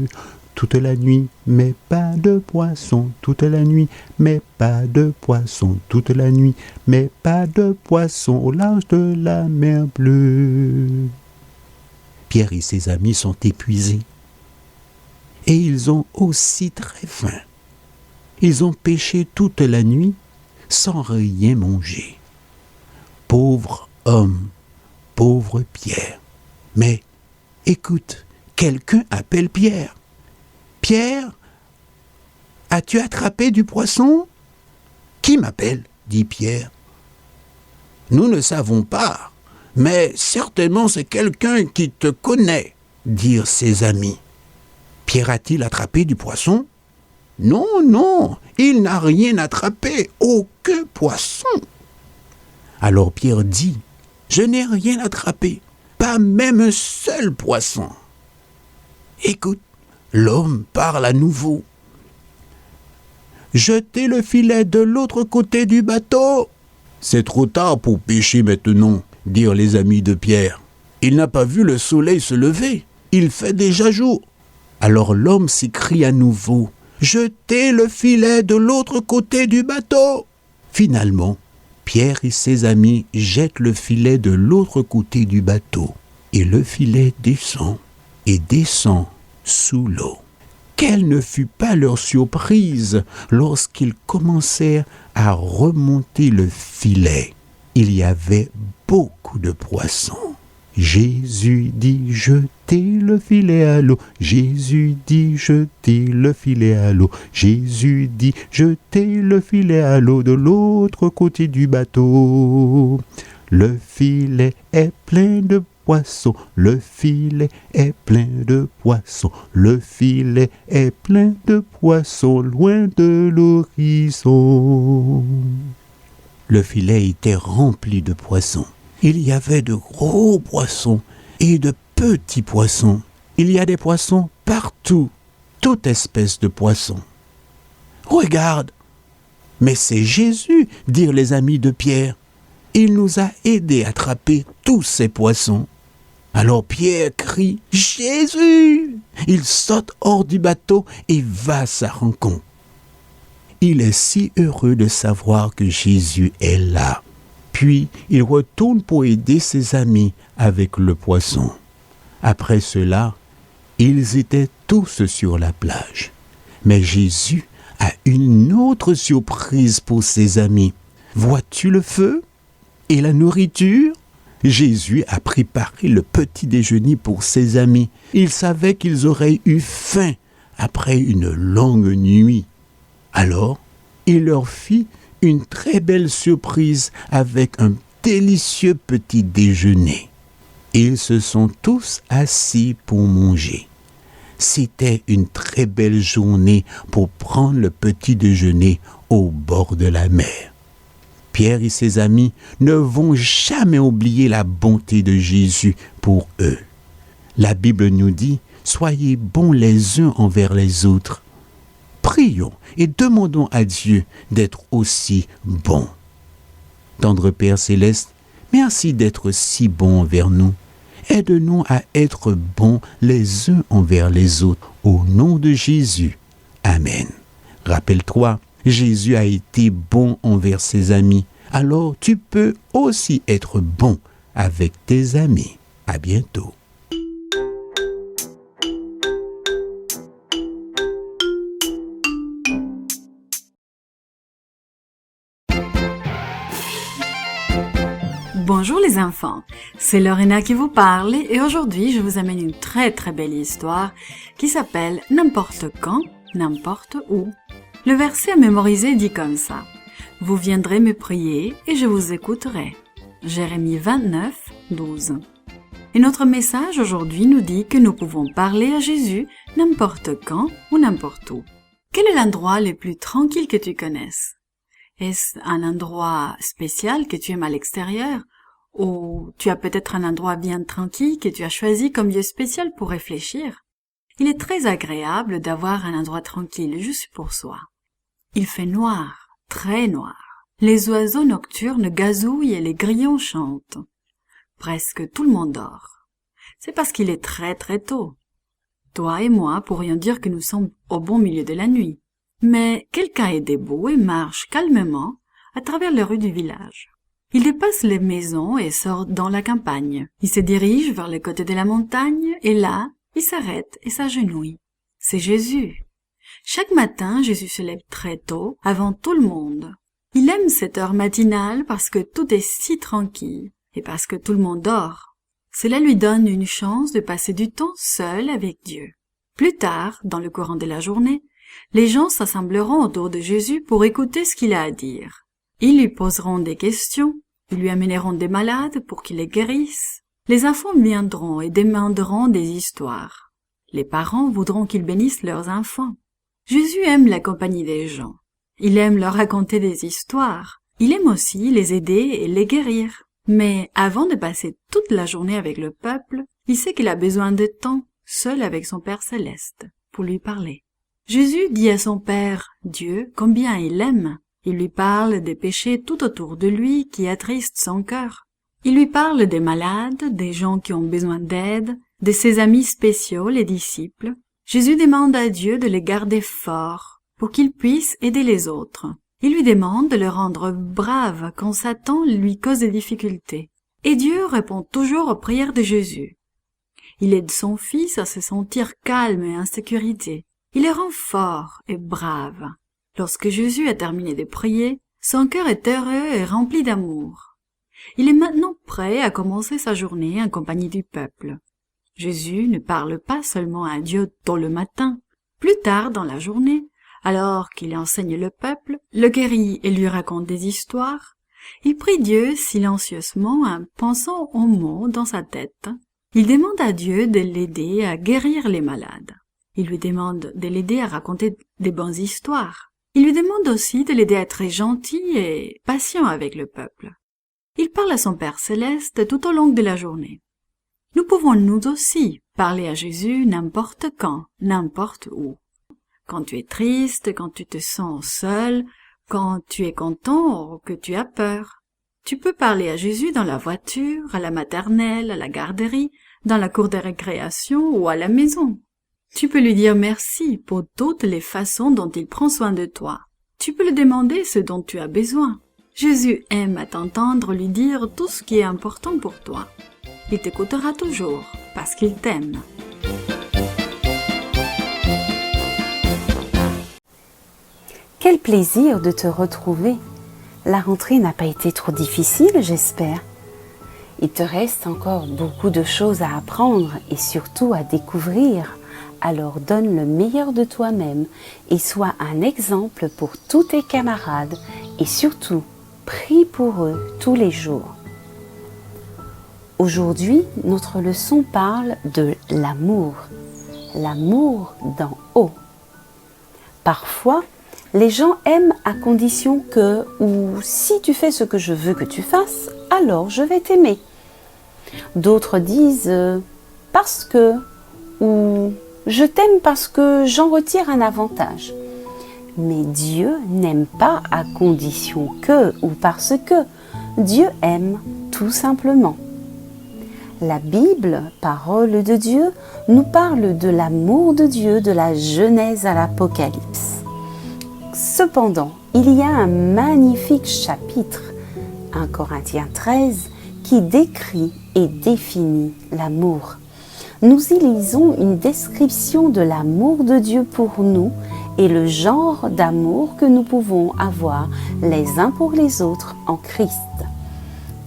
Toute la nuit, mais pas de poisson. Toute la nuit, mais pas de poisson. Toute la nuit, mais pas de poisson au large de la mer Bleue. Pierre et ses amis sont épuisés. Et ils ont aussi très faim. Ils ont pêché toute la nuit sans rien manger. Pauvre homme, pauvre Pierre. Mais écoute, quelqu'un appelle Pierre. Pierre, as-tu attrapé du poisson? Qui m'appelle? Dit Pierre. Nous ne savons pas, mais certainement c'est quelqu'un qui te connaît, dirent ses amis. Pierre a-t-il attrapé du poisson? Non, non, il n'a rien attrapé, aucun poisson. Alors Pierre dit, je n'ai rien attrapé, pas même un seul poisson. Écoute, l'homme parle à nouveau. Jetez le filet de l'autre côté du bateau. C'est trop tard pour pêcher maintenant, dirent les amis de Pierre. Il n'a pas vu le soleil se lever, il fait déjà jour. Alors l'homme s'écrie à nouveau, jetez le filet de l'autre côté du bateau. Finalement, Pierre et ses amis jettent le filet de l'autre côté du bateau et le filet descend et descend sous l'eau. Quelle ne fut pas leur surprise lorsqu'ils commencèrent à remonter le filet. Il y avait beaucoup de poissons. Jésus dit, jetez le filet à l'eau. Jésus dit, jetez le filet à l'eau. Jésus dit, jetez le filet à l'eau de l'autre côté du bateau. Le filet est plein de poissons. Le filet est plein de poissons. Le filet est plein de poissons loin de l'horizon. Le filet était rempli de poissons. Il y avait de gros poissons et de petits poissons. Il y a des poissons partout, toute espèce de poissons. Regarde, mais c'est Jésus, dirent les amis de Pierre. Il nous a aidés à attraper tous ces poissons. Alors Pierre crie « Jésus !» Il saute hors du bateau et va à sa rencontre. Il est si heureux de savoir que Jésus est là. Puis, il retourne pour aider ses amis avec le poisson. Après cela, ils étaient tous sur la plage. Mais Jésus a une autre surprise pour ses amis. Vois-tu le feu et la nourriture? Jésus a préparé le petit déjeuner pour ses amis. Il savait qu'ils auraient eu faim après une longue nuit. Alors, il leur fit une très belle surprise avec un délicieux petit déjeuner. Ils se sont tous assis pour manger. C'était une très belle journée pour prendre le petit déjeuner au bord de la mer. Pierre et ses amis ne vont jamais oublier la bonté de Jésus pour eux. La Bible nous dit « Soyez bons les uns envers les autres ». Prions et demandons à Dieu d'être aussi bon. Tendre Père Céleste, merci d'être si bon envers nous. Aide-nous à être bons les uns envers les autres. Au nom de Jésus. Amen. Rappelle-toi, Jésus a été bon envers ses amis. Alors tu peux aussi être bon avec tes amis. À bientôt. Bonjour les enfants, c'est Lorena qui vous parle et aujourd'hui je vous amène une très très belle histoire qui s'appelle « N'importe quand, n'importe où ». Le verset à mémoriser dit comme ça « Vous viendrez me prier et je vous écouterai ». Jérémie 29, 12. Et notre message aujourd'hui nous dit que nous pouvons parler à Jésus n'importe quand ou n'importe où. Quel est l'endroit le plus tranquille que tu connaisses? Est-ce un endroit spécial que tu aimes à l'extérieur? Ou tu as peut-être un endroit bien tranquille que tu as choisi comme lieu spécial pour réfléchir? Il est très agréable d'avoir un endroit tranquille juste pour soi. Il fait noir, très noir. Les oiseaux nocturnes gazouillent et les grillons chantent. Presque tout le monde dort. C'est parce qu'il est très très tôt. Toi et moi pourrions dire que nous sommes au bon milieu de la nuit. Mais quelqu'un est debout et marche calmement à travers les rues du village. Il dépasse les maisons et sort dans la campagne. Il se dirige vers le côté de la montagne et là, il s'arrête et s'agenouille. C'est Jésus. Chaque matin, Jésus se lève très tôt, avant tout le monde. Il aime cette heure matinale parce que tout est si tranquille et parce que tout le monde dort. Cela lui donne une chance de passer du temps seul avec Dieu. Plus tard, dans le courant de la journée, les gens s'assembleront autour de Jésus pour écouter ce qu'il a à dire. Ils lui poseront des questions, ils lui amèneront des malades pour qu'il les guérisse. Les enfants viendront et demanderont des histoires. Les parents voudront qu'ils bénissent leurs enfants. Jésus aime la compagnie des gens. Il aime leur raconter des histoires. Il aime aussi les aider et les guérir. Mais avant de passer toute la journée avec le peuple, il sait qu'il a besoin de temps, seul avec son Père céleste, pour lui parler. Jésus dit à son Père, Dieu, combien il l'aime. Il lui parle des péchés tout autour de lui qui attristent son cœur. Il lui parle des malades, des gens qui ont besoin d'aide, de ses amis spéciaux, les disciples. Jésus demande à Dieu de les garder forts pour qu'ils puissent aider les autres. Il lui demande de le rendre brave quand Satan lui cause des difficultés. Et Dieu répond toujours aux prières de Jésus. Il aide son fils à se sentir calme et en sécurité. Il les rend forts et braves. Lorsque Jésus a terminé de prier, son cœur est heureux et rempli d'amour. Il est maintenant prêt à commencer sa journée en compagnie du peuple. Jésus ne parle pas seulement à Dieu tôt le matin. Plus tard dans la journée, alors qu'il enseigne le peuple, le guérit et lui raconte des histoires, il prie Dieu silencieusement en pensant aux mots dans sa tête. Il demande à Dieu de l'aider à guérir les malades. Il lui demande de l'aider à raconter des bonnes histoires. Il lui demande aussi de l'aider à être gentil et patient avec le peuple. Il parle à son Père céleste tout au long de la journée. Nous pouvons nous aussi parler à Jésus n'importe quand, n'importe où. Quand tu es triste, quand tu te sens seul, quand tu es content ou que tu as peur. Tu peux parler à Jésus dans la voiture, à la maternelle, à la garderie, dans la cour de récréation ou à la maison. Tu peux lui dire merci pour toutes les façons dont il prend soin de toi. Tu peux lui demander ce dont tu as besoin. Jésus aime à t'entendre lui dire tout ce qui est important pour toi. Il t'écoutera toujours parce qu'il t'aime. Quel plaisir de te retrouver. La rentrée n'a pas été trop difficile, j'espère. Il te reste encore beaucoup de choses à apprendre et surtout à découvrir. Alors donne le meilleur de toi-même et sois un exemple pour tous tes camarades et surtout, prie pour eux tous les jours. Aujourd'hui, notre leçon parle de l'amour. L'amour d'en haut. Parfois, les gens aiment à condition que, ou si tu fais ce que je veux que tu fasses, alors je vais t'aimer. D'autres disent parce que, ou je t'aime parce que j'en retire un avantage. Mais Dieu n'aime pas à condition que ou parce que. Dieu aime tout simplement. La Bible, parole de Dieu, nous parle de l'amour de Dieu de la Genèse à l'Apocalypse. Cependant, il y a un magnifique chapitre, 1 Corinthiens 13, qui décrit et définit l'amour. Nous y lisons une description de l'amour de Dieu pour nous et le genre d'amour que nous pouvons avoir les uns pour les autres en Christ.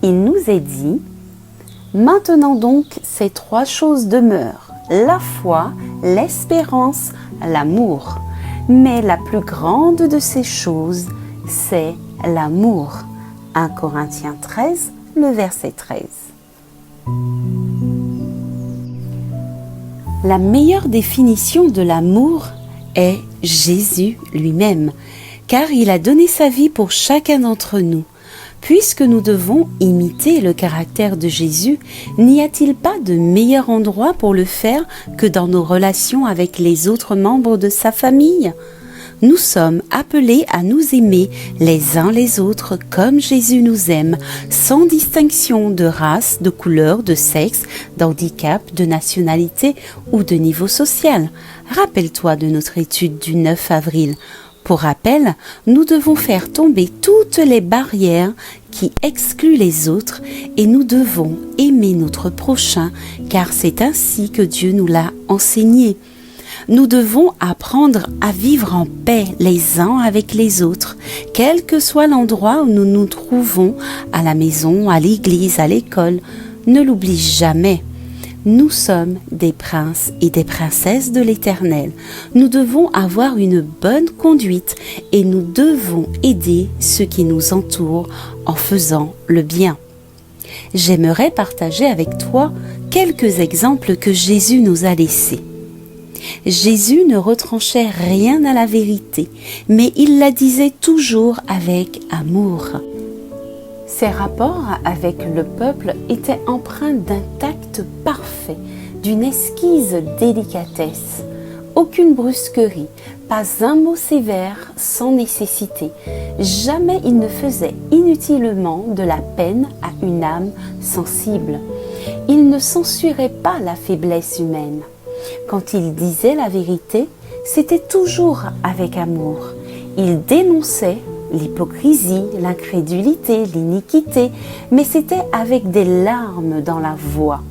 Il nous est dit « Maintenant donc, ces trois choses demeurent, la foi, l'espérance, l'amour. Mais la plus grande de ces choses, c'est l'amour. » 1 Corinthiens 13, le verset 13. La meilleure définition de l'amour est Jésus lui-même, car il a donné sa vie pour chacun d'entre nous. Puisque nous devons imiter le caractère de Jésus, n'y a-t-il pas de meilleur endroit pour le faire que dans nos relations avec les autres membres de sa famille ? Nous sommes appelés à nous aimer les uns les autres comme Jésus nous aime, sans distinction de race, de couleur, de sexe, d'handicap, de nationalité ou de niveau social. Rappelle-toi de notre étude du 9 avril. Pour rappel, nous devons faire tomber toutes les barrières qui excluent les autres et nous devons aimer notre prochain car c'est ainsi que Dieu nous l'a enseigné. Nous devons apprendre à vivre en paix les uns avec les autres, quel que soit l'endroit où nous nous trouvons, à la maison, à l'église, à l'école. Ne l'oublie jamais. Nous sommes des princes et des princesses de l'Éternel. Nous devons avoir une bonne conduite et nous devons aider ceux qui nous entourent en faisant le bien. J'aimerais partager avec toi quelques exemples que Jésus nous a laissés. Jésus ne retranchait rien à la vérité, mais il la disait toujours avec amour. Ses rapports avec le peuple étaient empreints d'un tact parfait, d'une esquisse délicatesse. Aucune brusquerie, pas un mot sévère sans nécessité. Jamais il ne faisait inutilement de la peine à une âme sensible. Il ne censurait pas la faiblesse humaine. Quand il disait la vérité, c'était toujours avec amour. Il dénonçait l'hypocrisie, l'incrédulité, l'iniquité, mais c'était avec des larmes dans la voix.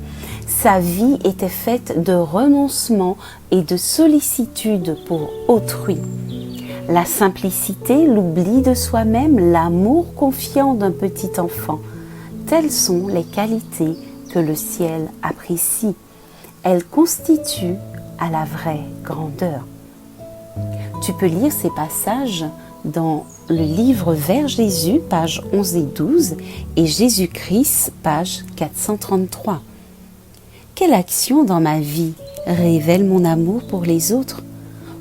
Sa vie était faite de renoncement et de sollicitude pour autrui. La simplicité, l'oubli de soi-même, l'amour confiant d'un petit enfant, telles sont les qualités que le ciel apprécie. Elles constituent à la vraie grandeur. Tu peux lire ces passages dans le livre Vers Jésus, pages 11 et 12, et Jésus-Christ, page 433. Quelle action dans ma vie révèle mon amour pour les autres?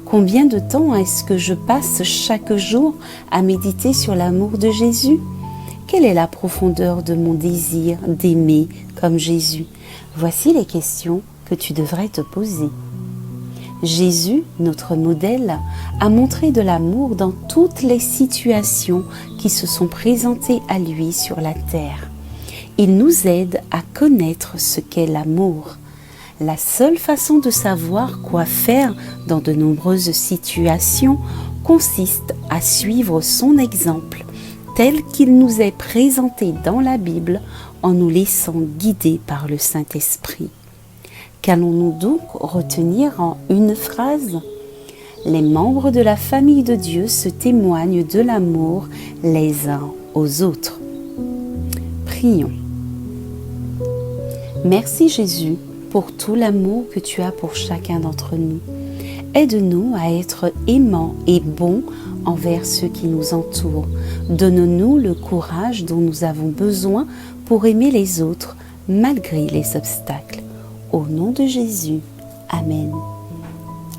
Combien de temps est-ce que je passe chaque jour à méditer sur l'amour de Jésus? Quelle est la profondeur de mon désir d'aimer comme Jésus? Voici les questions que tu devrais te poser. Jésus, notre modèle, a montré de l'amour dans toutes les situations qui se sont présentées à lui sur la terre. Il nous aide à connaître ce qu'est l'amour. La seule façon de savoir quoi faire dans de nombreuses situations consiste à suivre son exemple, tel qu'il nous est présenté dans la Bible en nous laissant guider par le Saint-Esprit. Qu'allons-nous donc retenir en une phrase? Les membres de la famille de Dieu se témoignent de l'amour les uns aux autres. Prions. Merci Jésus pour tout l'amour que tu as pour chacun d'entre nous. Aide-nous à être aimants et bons envers ceux qui nous entourent. Donne-nous le courage dont nous avons besoin pour aimer les autres malgré les obstacles. Au nom de Jésus, Amen.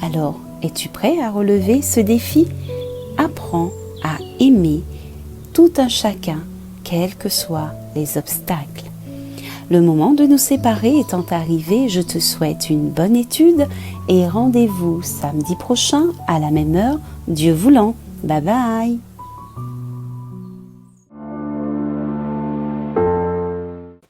Alors, es-tu prêt à relever ce défi? Apprends à aimer tout un chacun, quels que soient les obstacles. Le moment de nous séparer étant arrivé, je te souhaite une bonne étude et rendez-vous samedi prochain à la même heure, Dieu voulant. Bye bye.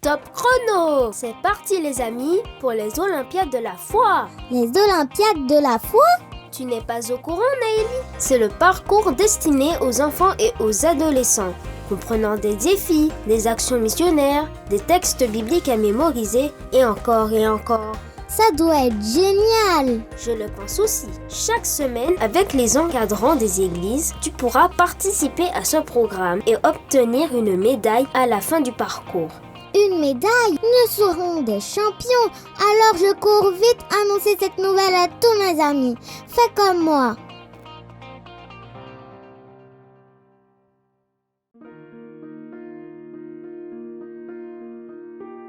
Top chrono! C'est parti les amis pour les Olympiades de la foi. Les Olympiades de la foi? Tu n'es pas au courant Naëlie? C'est le parcours destiné aux enfants et aux adolescents, comprenant des défis, des actions missionnaires, des textes bibliques à mémoriser et encore et encore. Ça doit être génial! Je le pense aussi. Chaque semaine, avec les encadrants des églises, tu pourras participer à ce programme et obtenir une médaille à la fin du parcours. Une médaille? Nous serons des champions! Alors je cours vite annoncer cette nouvelle à tous mes amis. Fais comme moi!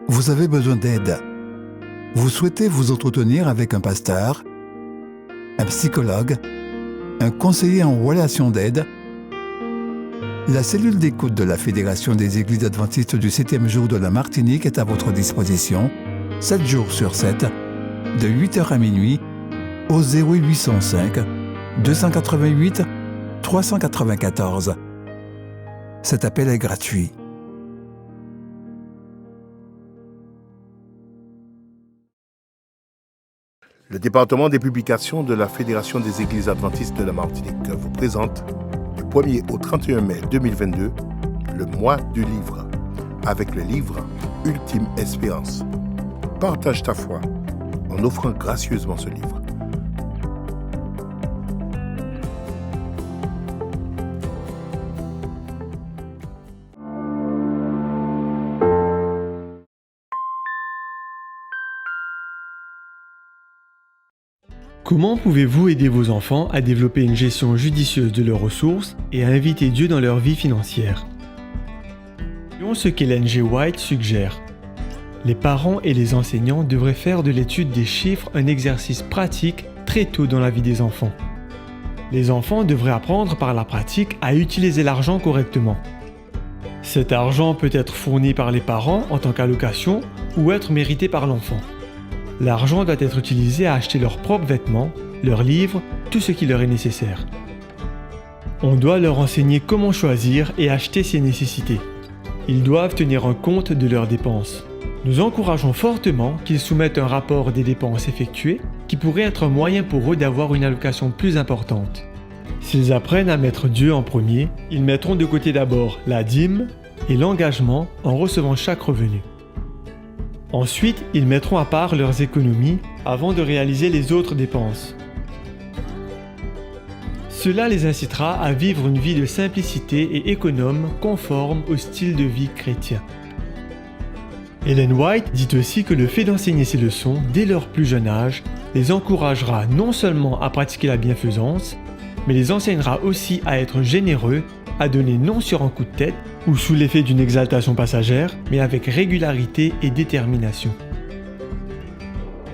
Vous avez besoin d'aide. Vous souhaitez vous entretenir avec un pasteur, un psychologue, un conseiller en relation d'aide. La cellule d'écoute de la Fédération des Églises adventistes du 7e jour de la Martinique est à votre disposition, 7 jours sur 7, de 8h à minuit, au 0805 288 394. Cet appel est gratuit. Le département des publications de la Fédération des Églises adventistes de la Martinique vous présente du 1er au 31 mai 2022 le mois du livre avec le livre Ultime Espérance. Partage ta foi en offrant gracieusement ce livre. Comment pouvez-vous aider vos enfants à développer une gestion judicieuse de leurs ressources et à inviter Dieu dans leur vie financière? Voyons ce qu'Ellen G. White suggère. Les parents et les enseignants devraient faire de l'étude des chiffres un exercice pratique très tôt dans la vie des enfants. Les enfants devraient apprendre par la pratique à utiliser l'argent correctement. Cet argent peut être fourni par les parents en tant qu'allocation ou être mérité par l'enfant. L'argent doit être utilisé à acheter leurs propres vêtements, leurs livres, tout ce qui leur est nécessaire. On doit leur enseigner comment choisir et acheter ses nécessités. Ils doivent tenir un compte de leurs dépenses. Nous encourageons fortement qu'ils soumettent un rapport des dépenses effectuées qui pourrait être un moyen pour eux d'avoir une allocation plus importante. S'ils apprennent à mettre Dieu en premier, ils mettront de côté d'abord la dîme et l'engagement en recevant chaque revenu. Ensuite, ils mettront à part leurs économies avant de réaliser les autres dépenses. Cela les incitera à vivre une vie de simplicité et économe conforme au style de vie chrétien. Ellen White dit aussi que le fait d'enseigner ces leçons dès leur plus jeune âge les encouragera non seulement à pratiquer la bienfaisance, mais les enseignera aussi à être généreux, à donner non sur un coup de tête ou sous l'effet d'une exaltation passagère, mais avec régularité et détermination.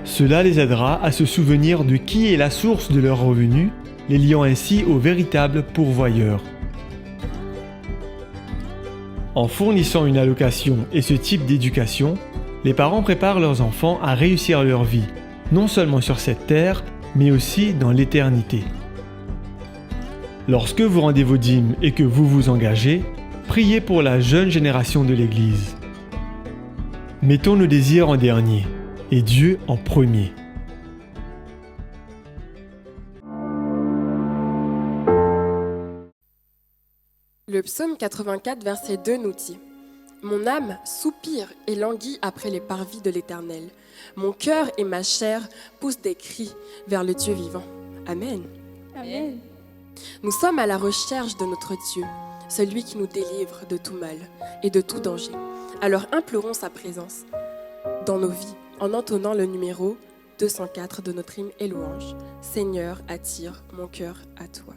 Cela les aidera à se souvenir de qui est la source de leurs revenus, les liant ainsi au véritable pourvoyeur. En fournissant une allocation et ce type d'éducation, les parents préparent leurs enfants à réussir leur vie, non seulement sur cette terre, mais aussi dans l'éternité. Lorsque vous rendez vos dîmes et que vous vous engagez, priez pour la jeune génération de l'Église. Mettons nos désirs en dernier et Dieu en premier. Le psaume 84, verset 2 nous dit « Mon âme soupire et languit après les parvis de l'Éternel. Mon cœur et ma chair poussent des cris vers le Dieu vivant. » Amen. Amen. Nous sommes à la recherche de notre Dieu, celui qui nous délivre de tout mal et de tout danger. Alors implorons sa présence dans nos vies en entonnant le numéro 204 de notre hymne et louange. Seigneur, attire mon cœur à toi.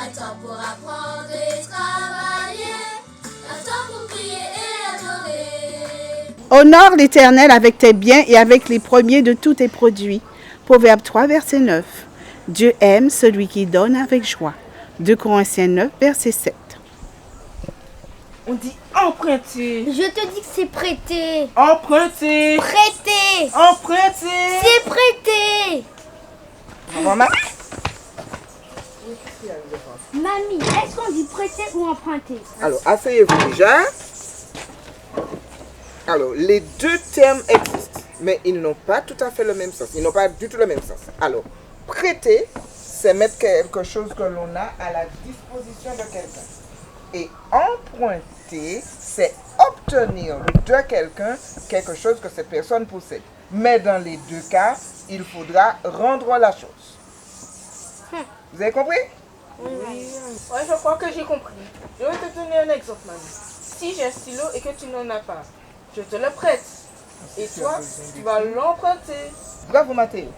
Un temps pour apprendre et travailler, un temps pour prier et adorer. Honore l'Éternel avec tes biens et avec les premiers de tous tes produits. Proverbe 3, verset 9. Dieu aime celui qui donne avec joie. 2 Corinthiens 9, verset 7. On dit emprunter. Je te dis que c'est prêter. Emprunter. Prêter. Emprunter. C'est prêter. Maman. Mamie, est-ce qu'on dit prêter ou emprunter? Alors, asseyez-vous déjà. Alors, les deux termes existent, mais ils n'ont pas tout à fait le même sens. Ils n'ont pas du tout le même sens. Alors, prêter, c'est mettre quelque chose que l'on a à la disposition de quelqu'un. Et emprunter, c'est obtenir de quelqu'un quelque chose que cette personne possède. Mais dans les deux cas, il faudra rendre la chose. Vous avez compris? Oui, je crois que j'ai compris. Je vais te donner un exemple, mamie. Si j'ai un stylo et que tu n'en as pas, je te le prête. Et toi, tu vas l'emprunter. Bravo, Mathéo.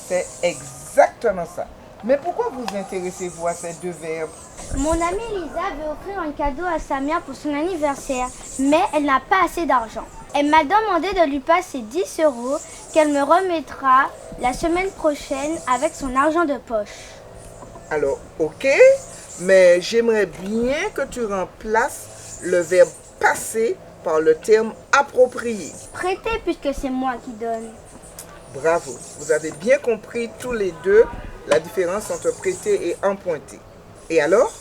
C'est exactement ça. Mais pourquoi vous intéressez-vous à ces deux verbes? Mon amie Lisa veut offrir un cadeau à sa mère pour son anniversaire, mais elle n'a pas assez d'argent. Elle m'a demandé de lui passer 10 € qu'elle me remettra la semaine prochaine avec son argent de poche. Alors, ok, mais j'aimerais bien que tu remplaces le verbe passer par le terme approprié. Prêter puisque c'est moi qui donne. Bravo, vous avez bien compris tous les deux la différence entre prêter et emprunter. Et alors,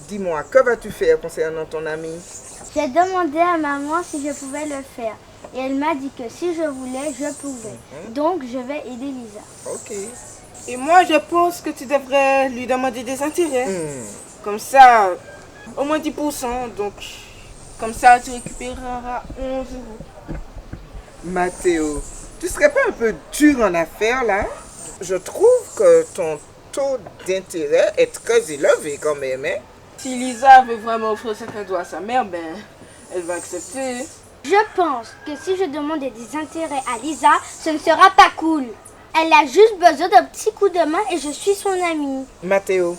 dis-moi, que vas-tu faire concernant ton ami? J'ai demandé à maman si je pouvais le faire. Et elle m'a dit que si je voulais, je pouvais. Donc, je vais aider Lisa. Ok. Et moi, je pense que tu devrais lui demander des intérêts. Comme ça, au moins 10%. Donc, comme ça, tu récupéreras 11 €. Mathéo, tu serais pas un peu dur en affaires là? Je trouve que ton taux d'intérêt est très élevé quand même. Hein? Si Lisa veut vraiment offrir ce cadeau à sa mère, ben, elle va accepter. Je pense que si je demandais des intérêts à Lisa, ce ne sera pas cool. Elle a juste besoin d'un petit coup de main et je suis son amie. Mathéo,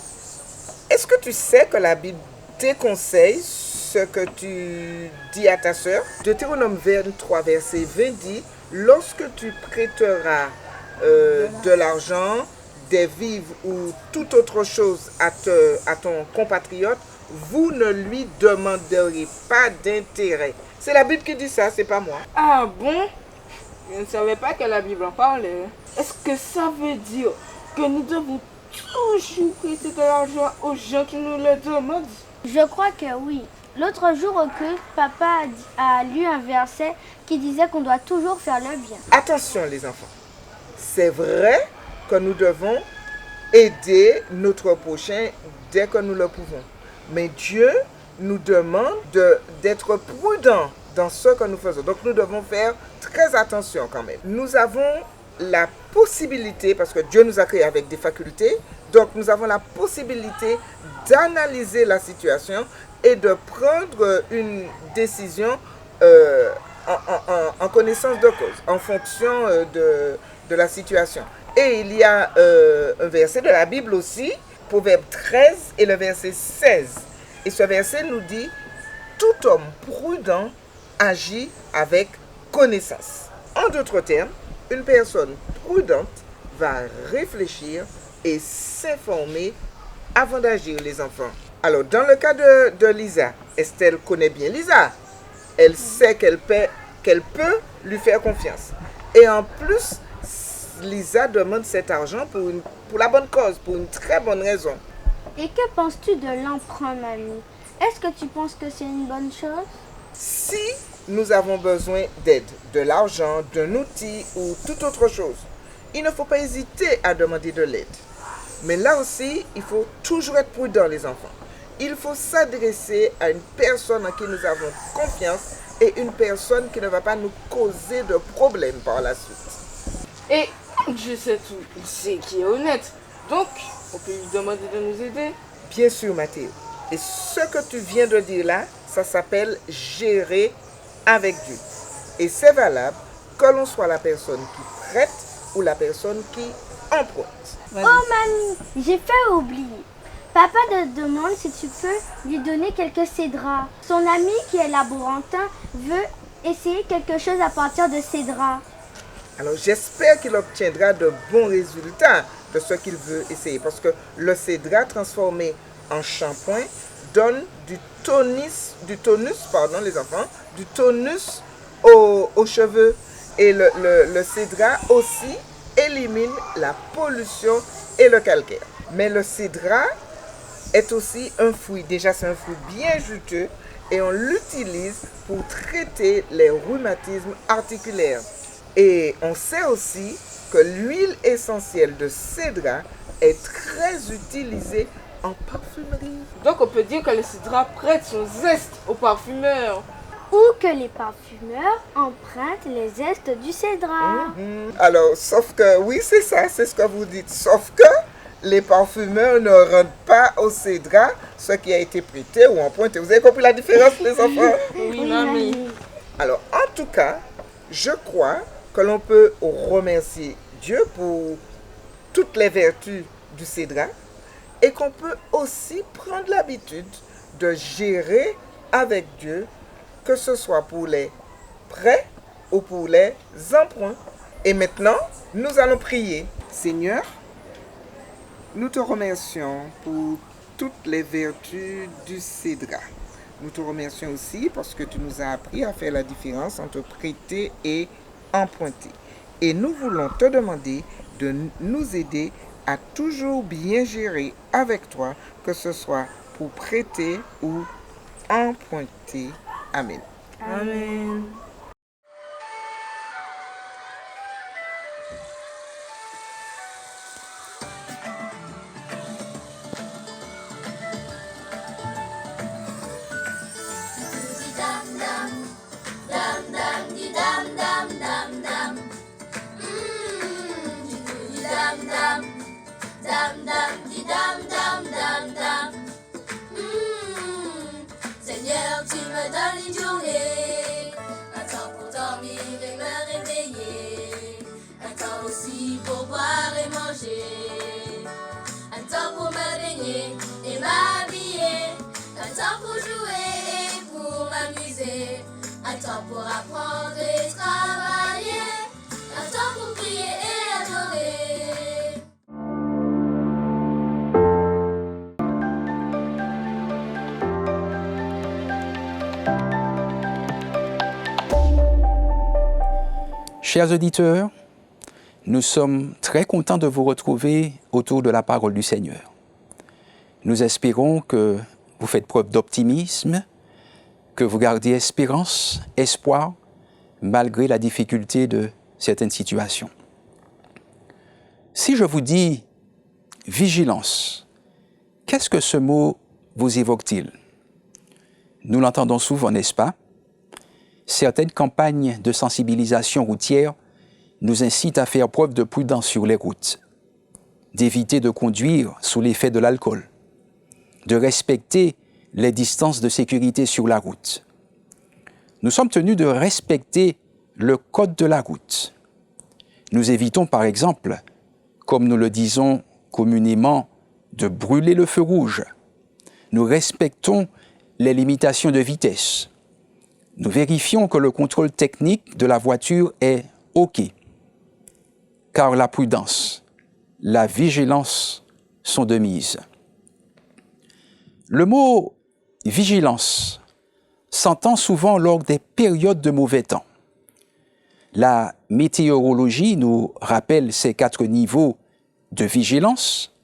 est-ce que tu sais que la Bible déconseille ce que tu dis à ta sœur? Deutéronome 23, verset 20 dit, lorsque tu prêteras de l'argent, des vivres ou toute autre chose à ton compatriote, vous ne lui demanderez pas d'intérêt. C'est la Bible qui dit ça, c'est pas moi. Ah bon? Je ne savais pas que la Bible en parlait. Est-ce que ça veut dire que nous devons toujours prêter de l'argent aux gens qui nous le demandent? Je crois que oui. L'autre jour au culte, papa a lu un verset qui disait qu'on doit toujours faire le bien. Attention les enfants, c'est vrai que nous devons aider notre prochain dès que nous le pouvons. Mais Dieu nous demande d'être prudents dans ce que nous faisons. Donc nous devons faire très attention quand même. Nous avons la possibilité, parce que Dieu nous a créés avec des facultés, donc nous avons la possibilité d'analyser la situation et de prendre une décision en connaissance de cause, en fonction de la situation. Et il y a un verset de la Bible aussi, Proverbe 13 et le verset 16. Et ce verset nous dit, tout homme prudent agit avec connaissance. En d'autres termes, une personne prudente va réfléchir et s'informer avant d'agir, les enfants. Alors, dans le cas de Lisa, Estelle connaît bien Lisa. Elle sait qu'elle peut lui faire confiance. Et en plus, Lisa demande cet argent pour la bonne cause, pour une très bonne raison. Et que penses-tu de l'emprunt, mamie? Est-ce que tu penses que c'est une bonne chose? Si nous avons besoin d'aide, de l'argent, d'un outil ou toute autre chose, il ne faut pas hésiter à demander de l'aide. Mais là aussi, il faut toujours être prudent, les enfants. Il faut s'adresser à une personne en qui nous avons confiance et une personne qui ne va pas nous causer de problèmes par la suite. Et je sais tout, il sait qui est honnête. Donc, on peut lui demander de nous aider. Bien sûr, Mathéo. Et ce que tu viens de dire là, ça s'appelle gérer avec Dieu. Et c'est valable que l'on soit la personne qui prête ou la personne qui emprunte. Oh mamie, j'ai fait oublier. Papa te demande si tu peux lui donner quelques cédras. Son ami qui est laborantin veut essayer quelque chose à partir de cédras. Alors j'espère qu'il obtiendra de bons résultats de ce qu'il veut essayer. Parce que le cédra transformé en shampoing donne du tonus, les enfants, du tonus aux cheveux. Et le cédra aussi élimine la pollution et le calcaire. Mais le cédra est aussi un fruit. Déjà, c'est un fruit bien juteux et on l'utilise pour traiter les rhumatismes articulaires. Et on sait aussi que l'huile essentielle de cédra est très utilisée en parfumerie. Donc on peut dire que le cédra prête son zeste aux parfumeurs. Ou que les parfumeurs empruntent les zestes du cédra. Alors, sauf que, oui, c'est ça, c'est ce que vous dites. Sauf que les parfumeurs ne rendent pas au cédra ce qui a été prêté ou emprunté. Vous avez compris la différence, les enfants? Oui, mamie. Alors, en tout cas, je crois que l'on peut remercier Dieu pour toutes les vertus du cédra et qu'on peut aussi prendre l'habitude de gérer avec Dieu, que ce soit pour les prêts ou pour les emprunts. Et maintenant, nous allons prier. Seigneur, nous te remercions pour toutes les vertus du cédra. Nous te remercions aussi parce que tu nous as appris à faire la différence entre prêter et emprunter. Et nous voulons te demander de nous aider à toujours bien gérer avec toi, que ce soit pour prêter ou emprunter. Amen. Amen. Seigneur, tu me donnes une journée, un temps pour dormir et me réveiller, un temps aussi pour boire et manger, un temps pour me baigner et m'habiller, un temps pour jouer et pour m'amuser, un temps pour apprendre et travailler, un temps pour prier et adorer. Chers auditeurs, nous sommes très contents de vous retrouver autour de la parole du Seigneur. Nous espérons que vous faites preuve d'optimisme, que vous gardez espérance, espoir, malgré la difficulté de certaines situations. Si je vous dis vigilance, qu'est-ce que ce mot vous évoque-t-il? Nous l'entendons souvent, n'est-ce pas? Certaines campagnes de sensibilisation routière nous incitent à faire preuve de prudence sur les routes, d'éviter de conduire sous l'effet de l'alcool, de respecter les distances de sécurité sur la route. Nous sommes tenus de respecter le code de la route. Nous évitons par exemple, comme nous le disons communément, de brûler le feu rouge. Nous respectons les limitations de vitesse. Nous vérifions que le contrôle technique de la voiture est OK. Car la prudence, la vigilance sont de mise. Le mot « vigilance » s'entend souvent lors des périodes de mauvais temps. La météorologie nous rappelle ces 4 niveaux de vigilance.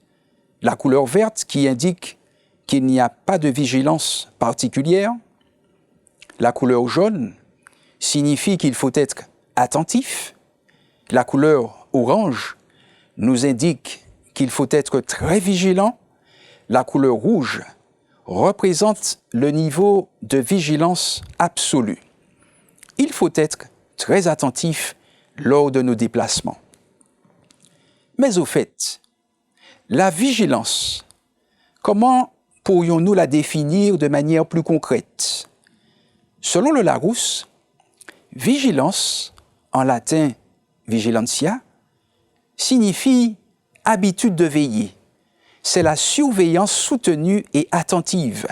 La couleur verte qui indique qu'il n'y a pas de vigilance particulière. La couleur jaune signifie qu'il faut être attentif. La couleur orange nous indique qu'il faut être très vigilant. La couleur rouge représente le niveau de vigilance absolue. Il faut être très attentif lors de nos déplacements. Mais au fait, la vigilance, comment pourrions-nous la définir de manière plus concrète? Selon le Larousse, vigilance, en latin vigilantia, signifie habitude de veiller, c'est la surveillance soutenue et attentive.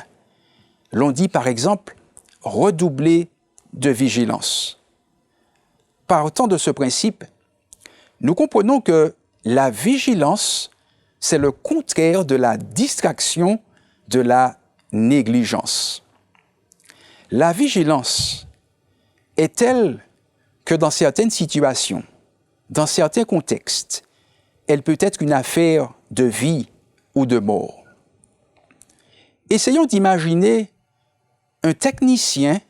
L'on dit par exemple « redoubler de vigilance ». Partant de ce principe, nous comprenons que la vigilance, c'est le contraire de la distraction, de la négligence. La vigilance est telle que dans certaines situations, dans certains contextes, elle peut être une affaire de vie ou de mort. Essayons d'imaginer un technicien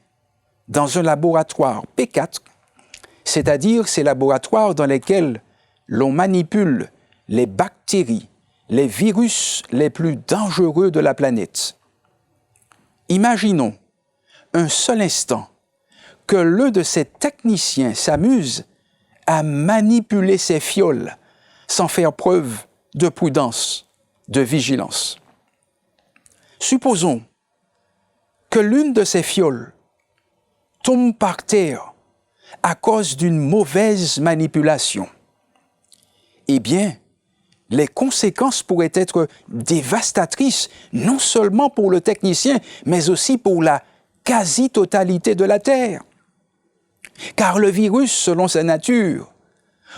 dans un laboratoire P4, c'est-à-dire ces laboratoires dans lesquels l'on manipule les bactéries, les virus les plus dangereux de la planète. Imaginons un seul instant que l'un de ces techniciens s'amuse à manipuler ces fioles sans faire preuve de prudence, de vigilance. Supposons que l'une de ces fioles tombe par terre à cause d'une mauvaise manipulation. Eh bien, les conséquences pourraient être dévastatrices, non seulement pour le technicien, mais aussi pour la quasi-totalité de la Terre. Car le virus, selon sa nature,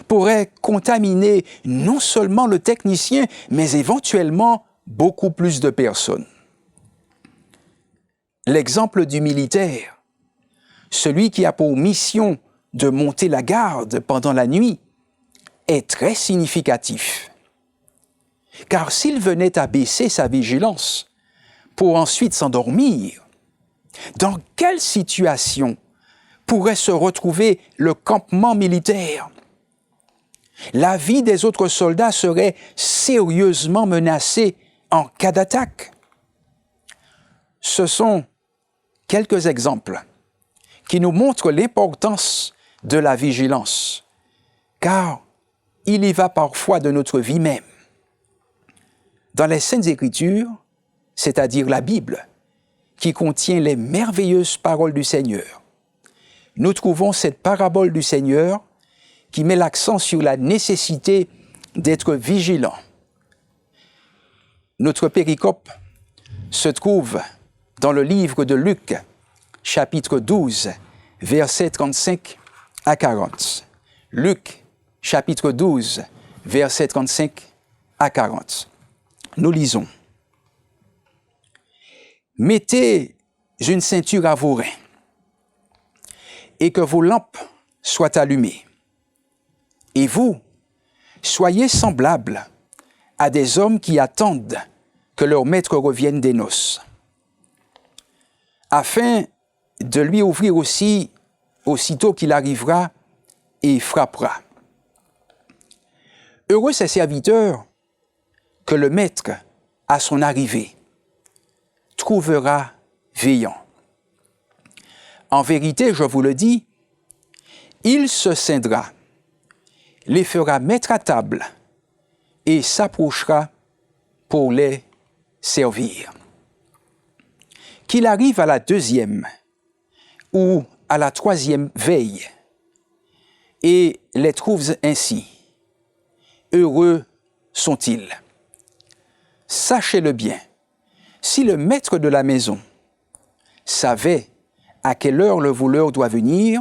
pourrait contaminer non seulement le technicien, mais éventuellement beaucoup plus de personnes. L'exemple du militaire, celui qui a pour mission de monter la garde pendant la nuit, est très significatif. Car s'il venait à baisser sa vigilance pour ensuite s'endormir, dans quelle situation pourrait se retrouver le campement militaire? La vie des autres soldats serait sérieusement menacée en cas d'attaque. Ce sont quelques exemples qui nous montrent l'importance de la vigilance, car il y va parfois de notre vie même. Dans les Saintes Écritures, c'est-à-dire la Bible, qui contient les merveilleuses paroles du Seigneur, nous trouvons cette parabole du Seigneur qui met l'accent sur la nécessité d'être vigilant. Notre péricope se trouve dans le livre de Luc, chapitre 12, versets 35 à 40. Luc, chapitre 12, versets 35 à 40. Nous lisons. « Mettez une ceinture à vos reins et que vos lampes soient allumées. Et vous, soyez semblables à des hommes qui attendent que leur maître revienne des noces, afin de lui ouvrir aussi aussitôt qu'il arrivera et frappera. Heureux ces serviteurs que le maître, à son arrivée, trouvera veillant. En vérité, je vous le dis, il se scindra, les fera mettre à table et s'approchera pour les servir. Qu'il arrive à la deuxième ou à la troisième veille et les trouve ainsi. Heureux sont-ils. Sachez-le bien, si le maître de la maison savait à quelle heure le voleur doit venir,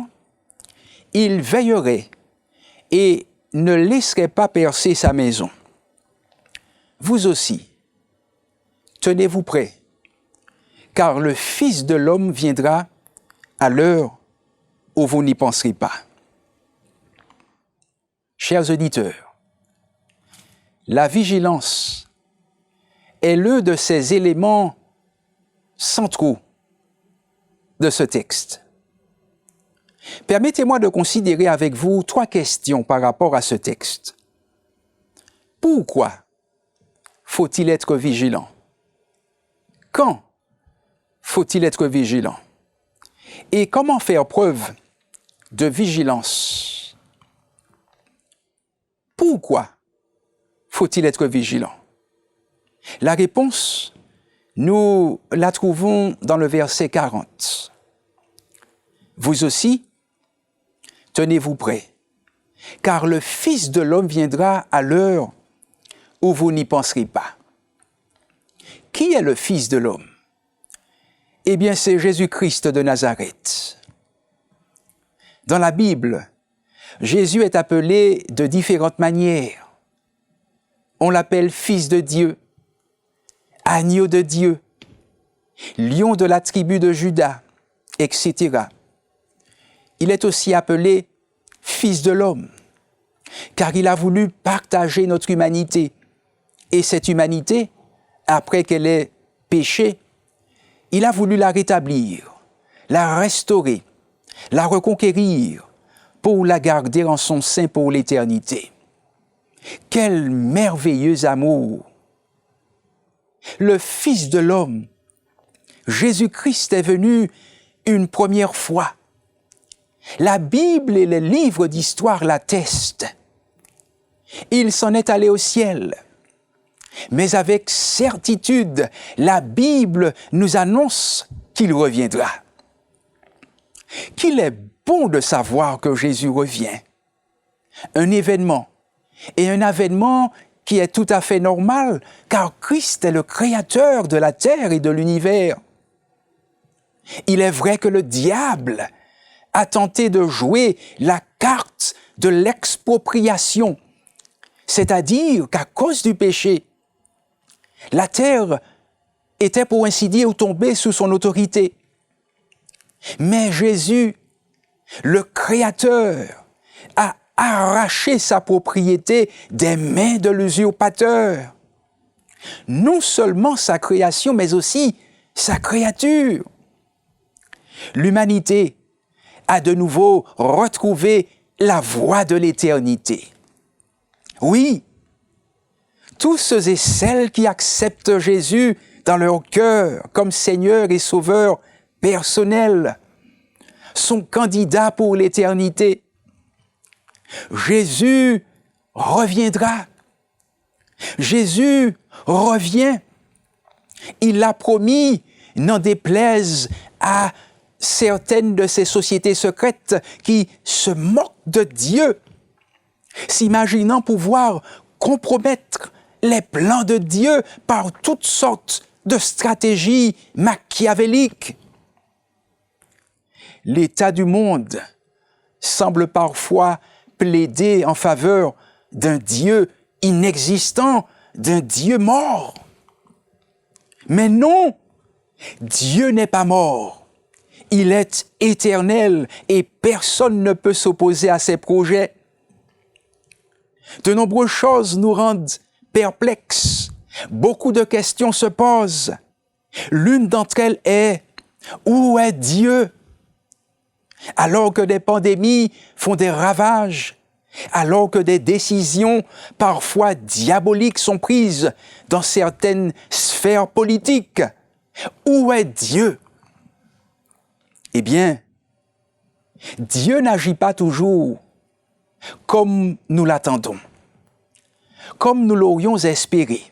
il veillerait et ne laisserait pas percer sa maison. Vous aussi, tenez-vous prêts, car le Fils de l'homme viendra à l'heure où vous n'y penserez pas. Chers auditeurs, la vigilance est l'un de ces éléments centraux de ce texte. Permettez-moi de considérer avec vous 3 questions par rapport à ce texte. Pourquoi faut-il être vigilant? Quand faut-il être vigilant? Et comment faire preuve de vigilance? Pourquoi faut-il être vigilant? La réponse, nous la trouvons dans le verset 40. Vous aussi, tenez-vous prêts, car le Fils de l'homme viendra à l'heure où vous n'y penserez pas. Qui est le Fils de l'homme? Eh bien, c'est Jésus-Christ de Nazareth. Dans la Bible, Jésus est appelé de différentes manières. On l'appelle Fils de Dieu, Agneau de Dieu, Lion de la tribu de Juda, etc. Il est aussi appelé Fils de l'homme, car il a voulu partager notre humanité. Et cette humanité, après qu'elle ait péché, il a voulu la rétablir, la restaurer, la reconquérir pour la garder en son sein pour l'éternité. Quel merveilleux amour! Le Fils de l'homme, Jésus-Christ, est venu une première fois. La Bible et les livres d'histoire l'attestent. Il s'en est allé au ciel. Mais avec certitude, la Bible nous annonce qu'il reviendra. Qu'il est bon de savoir que Jésus revient. Un événement, et un avènement qui est tout à fait normal, car Christ est le créateur de la terre et de l'univers. Il est vrai que le diable a tenté de jouer la carte de l'expropriation, c'est-à-dire qu'à cause du péché, la terre était pour ainsi dire tombée sous son autorité. Mais Jésus, le Créateur, a arraché sa propriété des mains de l'usurpateur. Non seulement sa création, mais aussi sa créature. L'humanité a de nouveau retrouvé la voie de l'éternité. Oui, tous ceux et celles qui acceptent Jésus dans leur cœur comme Seigneur et Sauveur personnel sont candidats pour l'éternité. Jésus reviendra. Jésus revient. Il l'a promis, n'en déplaise à certaines de ces sociétés secrètes qui se moquent de Dieu, s'imaginant pouvoir compromettre les plans de Dieu par toutes sortes de stratégies machiavéliques. L'état du monde semble parfois plaider en faveur d'un Dieu inexistant, d'un Dieu mort. Mais non, Dieu n'est pas mort. Il est éternel et personne ne peut s'opposer à ses projets. De nombreuses choses nous rendent perplexes. Beaucoup de questions se posent. L'une d'entre elles est « Où est Dieu ?» Alors que des pandémies font des ravages, alors que des décisions parfois diaboliques sont prises dans certaines sphères politiques, où est Dieu? Eh bien, Dieu n'agit pas toujours comme nous l'attendons, comme nous l'aurions espéré.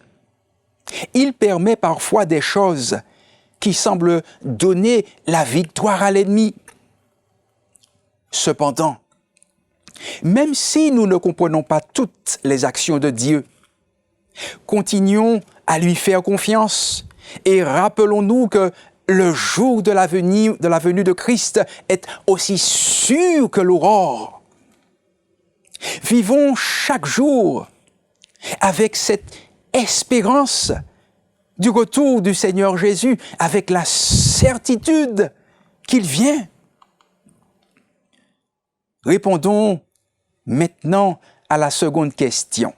Il permet parfois des choses qui semblent donner la victoire à l'ennemi. Cependant, même si nous ne comprenons pas toutes les actions de Dieu, continuons à lui faire confiance et rappelons-nous que le jour de la venue de Christ est aussi sûr que l'aurore. Vivons chaque jour avec cette espérance du retour du Seigneur Jésus, avec la certitude qu'il vient. Répondons maintenant à la seconde question.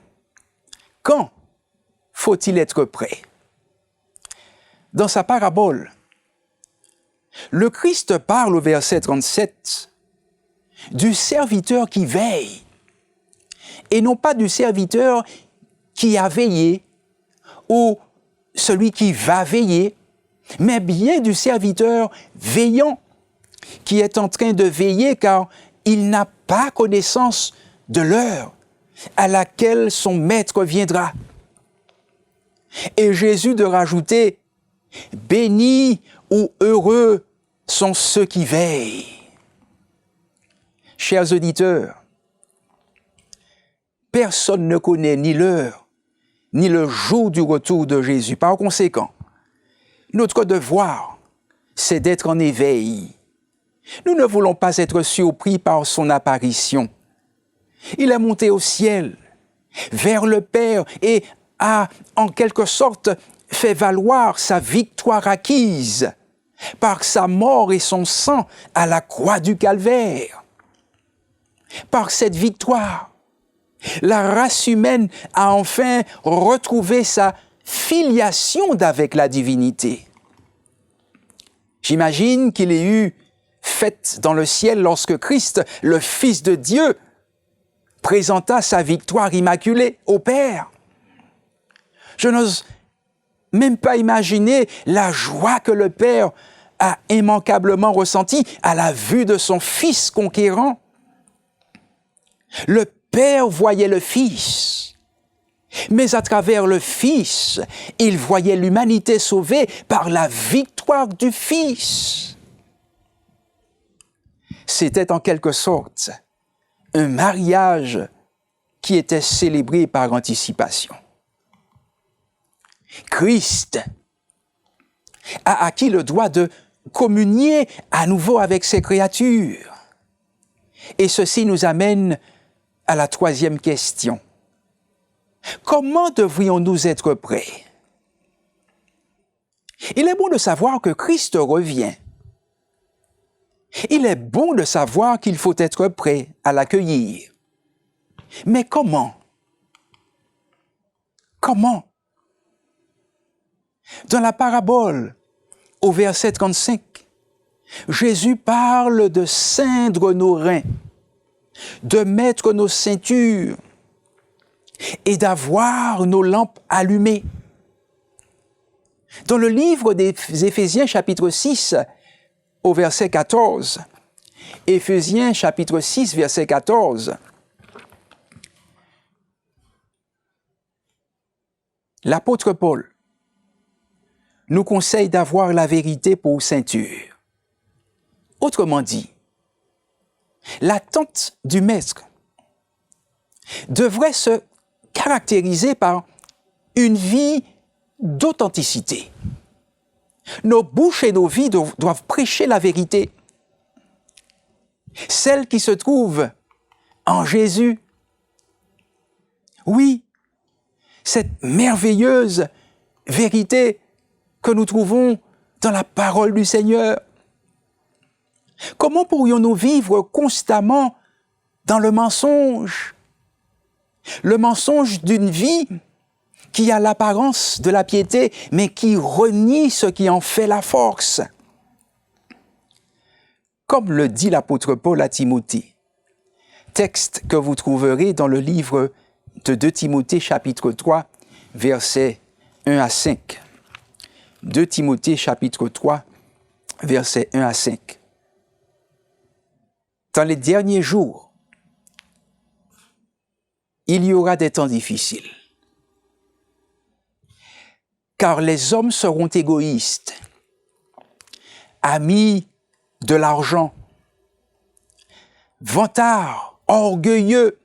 Quand faut-il être prêt? Dans sa parabole, le Christ parle au verset 37 du serviteur qui veille, et non pas du serviteur qui a veillé ou celui qui va veiller, mais bien du serviteur veillant qui est en train de veiller car il n'a pas connaissance de l'heure à laquelle son maître viendra. Et Jésus de rajouter « Bénis ou heureux sont ceux qui veillent ». Chers auditeurs, personne ne connaît ni l'heure, ni le jour du retour de Jésus. Par conséquent, Notre devoir, c'est d'être en éveil. Nous ne voulons pas être surpris par son apparition. Il est monté au ciel, vers le Père, et a, en quelque sorte, fait valoir sa victoire acquise par sa mort et son sang à la croix du Calvaire. Par cette victoire, la race humaine a enfin retrouvé sa filiation d'avec la divinité. J'imagine qu'il ait eu fête dans le ciel lorsque Christ, le Fils de Dieu, présenta sa victoire immaculée au Père. Je n'ose même pas imaginer la joie que le Père a immanquablement ressentie à la vue de son Fils conquérant. Le Père voyait le Fils, mais à travers le Fils, il voyait l'humanité sauvée par la victoire du Fils. C'était en quelque sorte un mariage qui était célébré par anticipation. Christ a acquis le droit de communier à nouveau avec ses créatures. Et ceci nous amène à la troisième question. Comment devrions-nous être prêts? Il est bon de savoir que Christ revient. Il est bon de savoir qu'il faut être prêt à l'accueillir. Mais comment? Comment? Dans la parabole, au verset 35, Jésus parle de ceindre nos reins, de mettre nos ceintures et d'avoir nos lampes allumées. Dans le livre des Éphésiens, chapitre 6, au verset 14, Éphésiens, chapitre 6, verset 14, l'apôtre Paul nous conseille d'avoir la vérité pour ceinture. Autrement dit, l'attente du Maître devrait se caractériser par une vie d'authenticité. Nos bouches et nos vies doivent prêcher la vérité, celle qui se trouve en Jésus. Oui, cette merveilleuse vérité que nous trouvons dans la parole du Seigneur. Comment pourrions-nous vivre constamment dans le mensonge d'une vie qui a l'apparence de la piété, mais qui renie ce qui en fait la force? Comme le dit l'apôtre Paul à Timothée, texte que vous trouverez dans le livre de 2 Timothée, chapitre 3, versets 1 à 5. 2 Timothée, chapitre 3, versets 1 à 5. Dans les derniers jours, il y aura des temps difficiles. Car les hommes seront égoïstes, amis de l'argent, vantards, orgueilleux,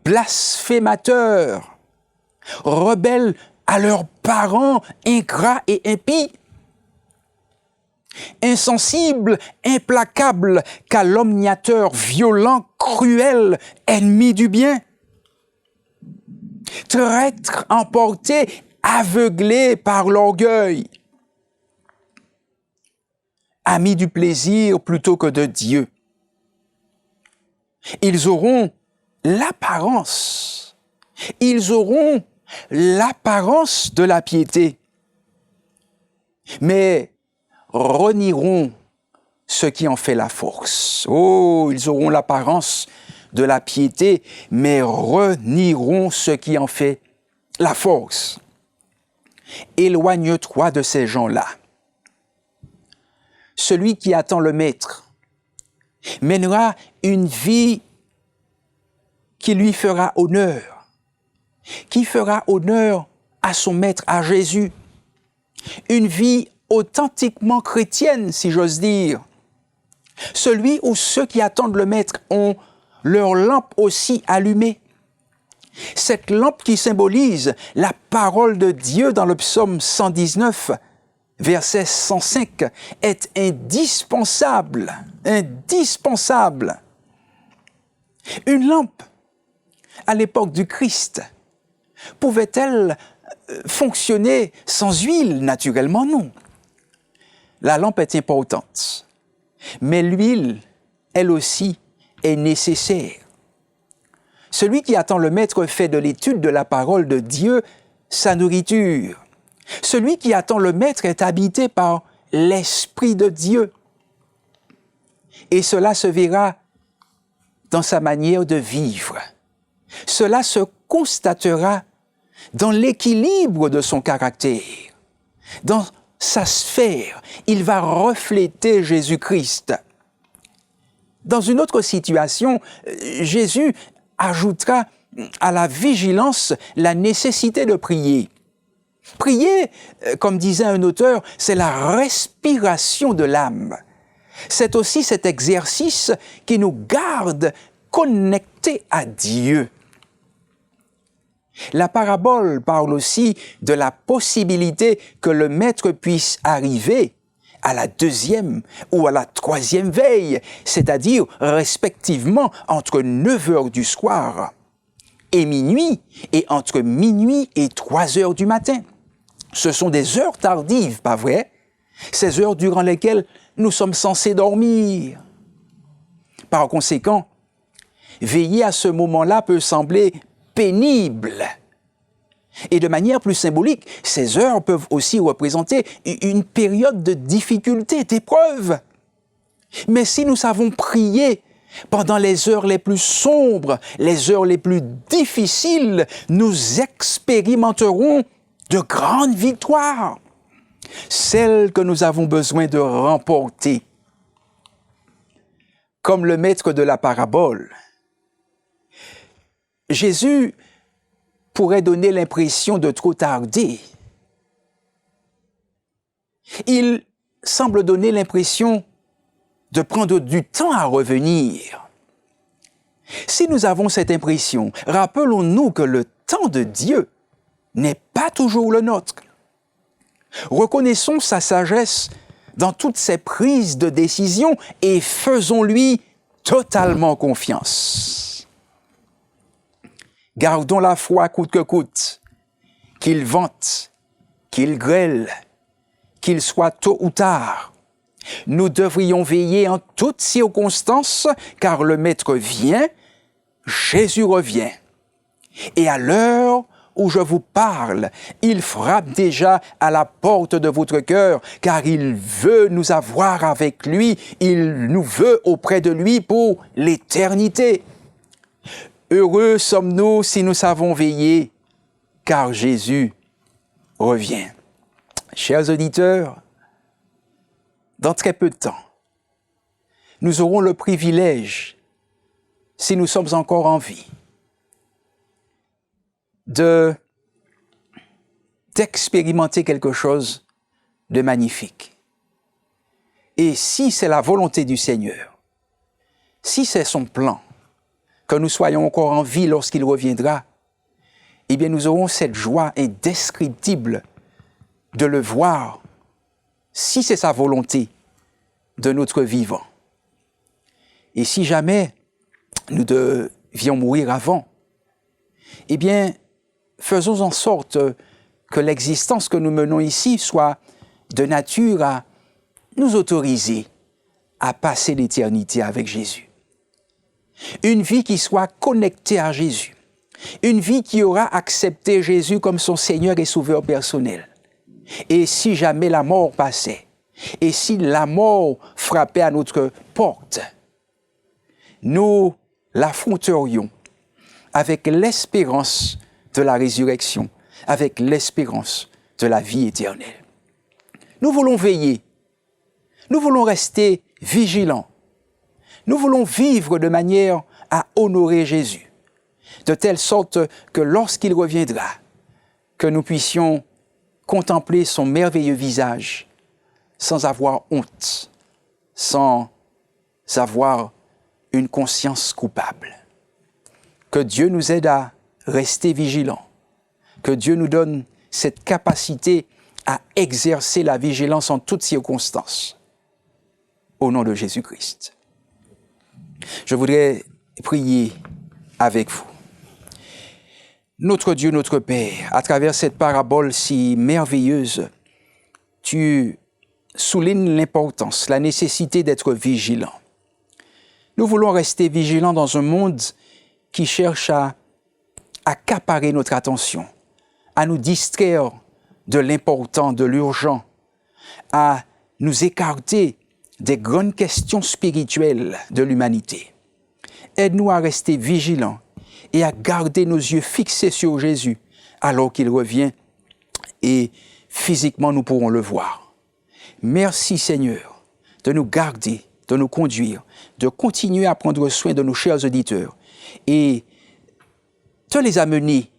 blasphémateurs, rebelles à leurs parents, ingrats et impies, insensibles, implacables, calomniateurs, violents, cruels, ennemis du bien, traîtres emportés, aveuglés par l'orgueil, amis du plaisir plutôt que de Dieu. Ils auront l'apparence de la piété, mais renieront ce qui en fait la force. Oh, ils auront l'apparence de la piété, mais renieront ce qui en fait la force. Éloigne-toi de ces gens-là. Celui qui attend le Maître mènera une vie qui lui fera honneur, qui fera honneur à son Maître, à Jésus. Une vie authentiquement chrétienne, si j'ose dire. Celui ou ceux qui attendent le Maître ont leur lampe aussi allumée. Cette lampe qui symbolise la parole de Dieu dans le psaume 119, verset 105, est indispensable, indispensable. Une lampe, à l'époque du Christ, pouvait-elle fonctionner sans huile? Naturellement non. La lampe est importante, mais l'huile, elle aussi, est nécessaire. Celui qui attend le Maître fait de l'étude de la parole de Dieu sa nourriture. Celui qui attend le Maître est habité par l'Esprit de Dieu. Et cela se verra dans sa manière de vivre. Cela se constatera dans l'équilibre de son caractère, dans sa sphère. Il va refléter Jésus-Christ. Dans une autre situation, Jésus ajoutera à la vigilance la nécessité de prier. Prier, comme disait un auteur, c'est la respiration de l'âme. C'est aussi cet exercice qui nous garde connectés à Dieu. La parabole parle aussi de la possibilité que le Maître puisse arriver à la 2e ou à la 3e veille, c'est-à-dire respectivement entre 9 heures du soir et minuit, et entre minuit et 3 heures du matin. Ce sont des heures tardives, pas vrai? Ces heures durant lesquelles nous sommes censés dormir. Par conséquent, veiller à ce moment-là peut sembler pénible. Et de manière plus symbolique, ces heures peuvent aussi représenter une période de difficulté, d'épreuve. Mais si nous savons prier pendant les heures les plus sombres, les heures les plus difficiles, nous expérimenterons de grandes victoires, celles que nous avons besoin de remporter. Comme le maître de la parabole, Jésus pourrait donner l'impression de trop tarder. Il semble donner l'impression de prendre du temps à revenir. Si nous avons cette impression, rappelons-nous que le temps de Dieu n'est pas toujours le nôtre. Reconnaissons sa sagesse dans toutes ses prises de décision et faisons-lui totalement confiance. Gardons la foi coûte que coûte, qu'il vente, qu'il grêle, qu'il soit tôt ou tard. Nous devrions veiller en toutes circonstances, car le Maître vient, Jésus revient. Et à l'heure où je vous parle, il frappe déjà à la porte de votre cœur, car il veut nous avoir avec lui, il nous veut auprès de lui pour l'éternité. Heureux sommes-nous si nous savons veiller, car Jésus revient. Chers auditeurs, dans très peu de temps, nous aurons le privilège, si nous sommes encore en vie, d'expérimenter quelque chose de magnifique. Et si c'est la volonté du Seigneur, si c'est son plan, que nous soyons encore en vie lorsqu'il reviendra, eh bien nous aurons cette joie indescriptible de le voir, si c'est sa volonté, de notre vivant. Et si jamais nous devions mourir avant, eh bien, faisons en sorte que l'existence que nous menons ici soit de nature à nous autoriser à passer l'éternité avec Jésus. Une vie qui soit connectée à Jésus. Une vie qui aura accepté Jésus comme son Seigneur et Sauveur personnel. Et si jamais la mort passait, et si la mort frappait à notre porte, nous l'affronterions avec l'espérance de la résurrection, avec l'espérance de la vie éternelle. Nous voulons veiller, nous voulons rester vigilants, nous voulons vivre de manière à honorer Jésus, de telle sorte que lorsqu'il reviendra, que nous puissions contempler son merveilleux visage sans avoir honte, sans avoir une conscience coupable. Que Dieu nous aide à rester vigilants. Que Dieu nous donne cette capacité à exercer la vigilance en toutes circonstances. Au nom de Jésus-Christ. Je voudrais prier avec vous. Notre Dieu, notre Père, à travers cette parabole si merveilleuse, tu soulignes l'importance, la nécessité d'être vigilant. Nous voulons rester vigilants dans un monde qui cherche à accaparer notre attention, à nous distraire de l'important, de l'urgent, à nous écarter des grandes questions spirituelles de l'humanité. Aide-nous à rester vigilants et à garder nos yeux fixés sur Jésus alors qu'il revient et physiquement nous pourrons le voir. Merci Seigneur de nous garder, de nous conduire, de continuer à prendre soin de nos chers auditeurs et de les amener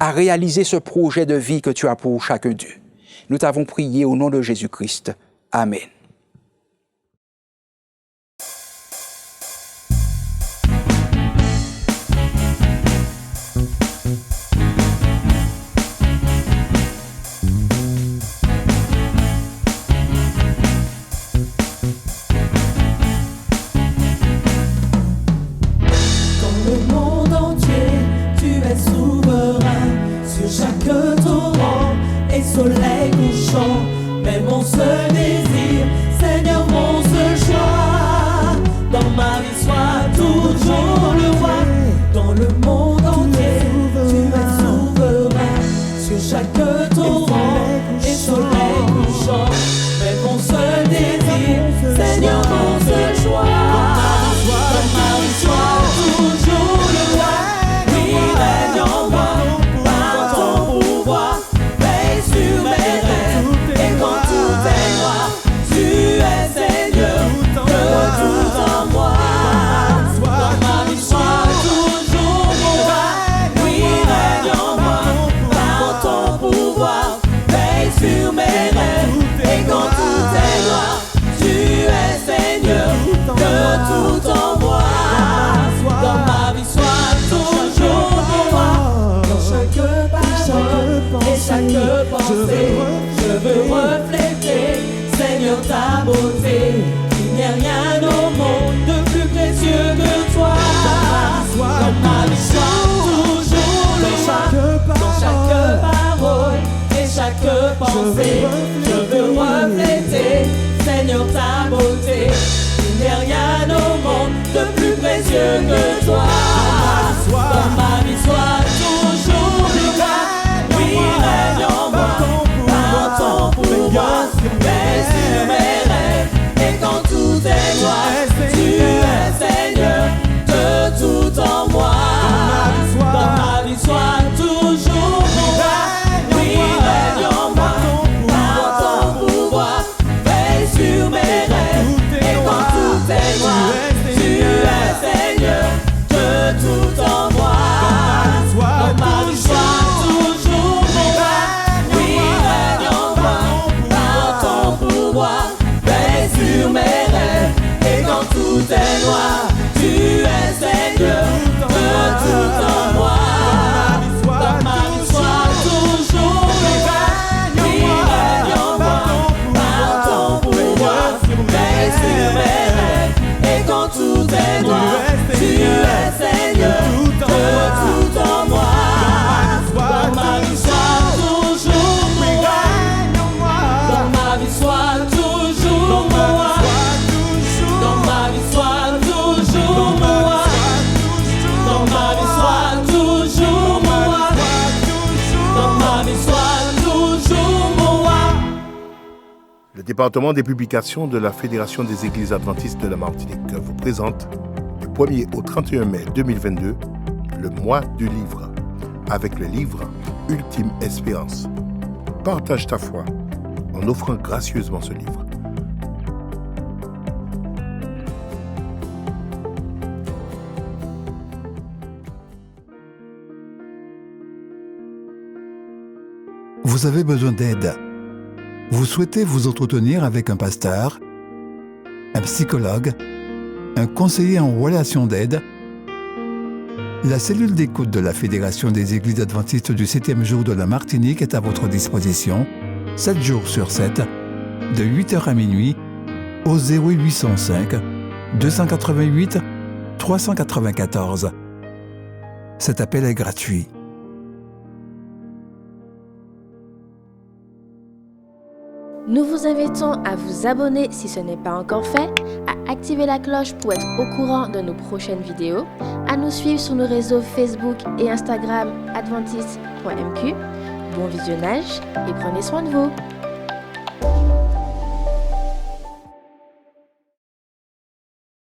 à réaliser ce projet de vie que tu as pour chacun d'eux. Nous t'avons prié au nom de Jésus-Christ. Amen. Soleil couchant, mais mon seul désir, Seigneur, mon seul choix, dans ma vie sois toujours le roi, dans le monde entier, tu es souverain, sur chaque torrent et soleil couchant, mais mon seul désir, Seigneur, mon seul choix, dans ma vie sois toujours le roi, oui, règne en moi, par ton pouvoir. Sur mes rêves, et quand tout est noir, tu es Seigneur de tout en moi. Dans ma vie, sois toujours mon roi. Oui, règne en moi, par ton pouvoir. Veille sur mes rêves, et quand tout est noir, tu es Seigneur de tout en moi. Dans ma vie, sois toujours mon roi. Dans chaque parole et chaque pensée, je veux refléter, Seigneur, ta beauté. Il n'y a rien au monde de plus précieux que toi. Dans ma vie, sois toujours le roi. Dans chaque parole et chaque pensée, je veux refléter, Seigneur, ta beauté. Il n'y a rien au monde de plus précieux que toi. Dans ma vie, sois toujours le roi. Oui, règne en moi, par ton pouvoir, veille sur mes rêves, et quand tout est noir, tu es Seigneur de tout en moi. Dans ma vie, sois toujours mon roi. Oui, règne en moi, par ton pouvoir, veille sur mes rêves, et quand tout est noir, tu es Seigneur de tout en moi. Dans ma vie, sois toujours mon roi. Oui, règne en moi, par ton pouvoir, veille sur mes rêves, et quand tout est noir, tu es Seigneur de tout en moi. Dans ma vie, sois toujours mon roi. Oui, règne en moi, par ton pouvoir, veille sur mes rêves, et quand tout est noir, tu es Seigneur de tout en moi. Dans ma vie, sois toujours mon roi. Dans ma vie, sois toujours mon roi. Dans ma vie, sois toujours mon roi. Dans ma vie, sois toujours mon roi. Dans ma vie, sois toujours mon roi. Le département des publications de la Fédération des Églises Adventistes de la Martinique vous présente du 1er au 31 mai 2022 le mois du livre, avec le livre Ultime Espérance. Partage ta foi en offrant gracieusement ce livre. Vous avez besoin d'aide. Vous souhaitez vous entretenir avec un pasteur, un psychologue, un conseiller en relation d'aide. La cellule d'écoute de la Fédération des Églises adventistes du 7e jour de la Martinique est à votre disposition, 7 jours sur 7, de 8h à minuit, au 0805 288 394. Cet appel est gratuit. Nous vous invitons à vous abonner si ce n'est pas encore fait, à activer la cloche pour être au courant de nos prochaines vidéos, à nous suivre sur nos réseaux Facebook et Instagram adventiste.mq. Bon visionnage et prenez soin de vous.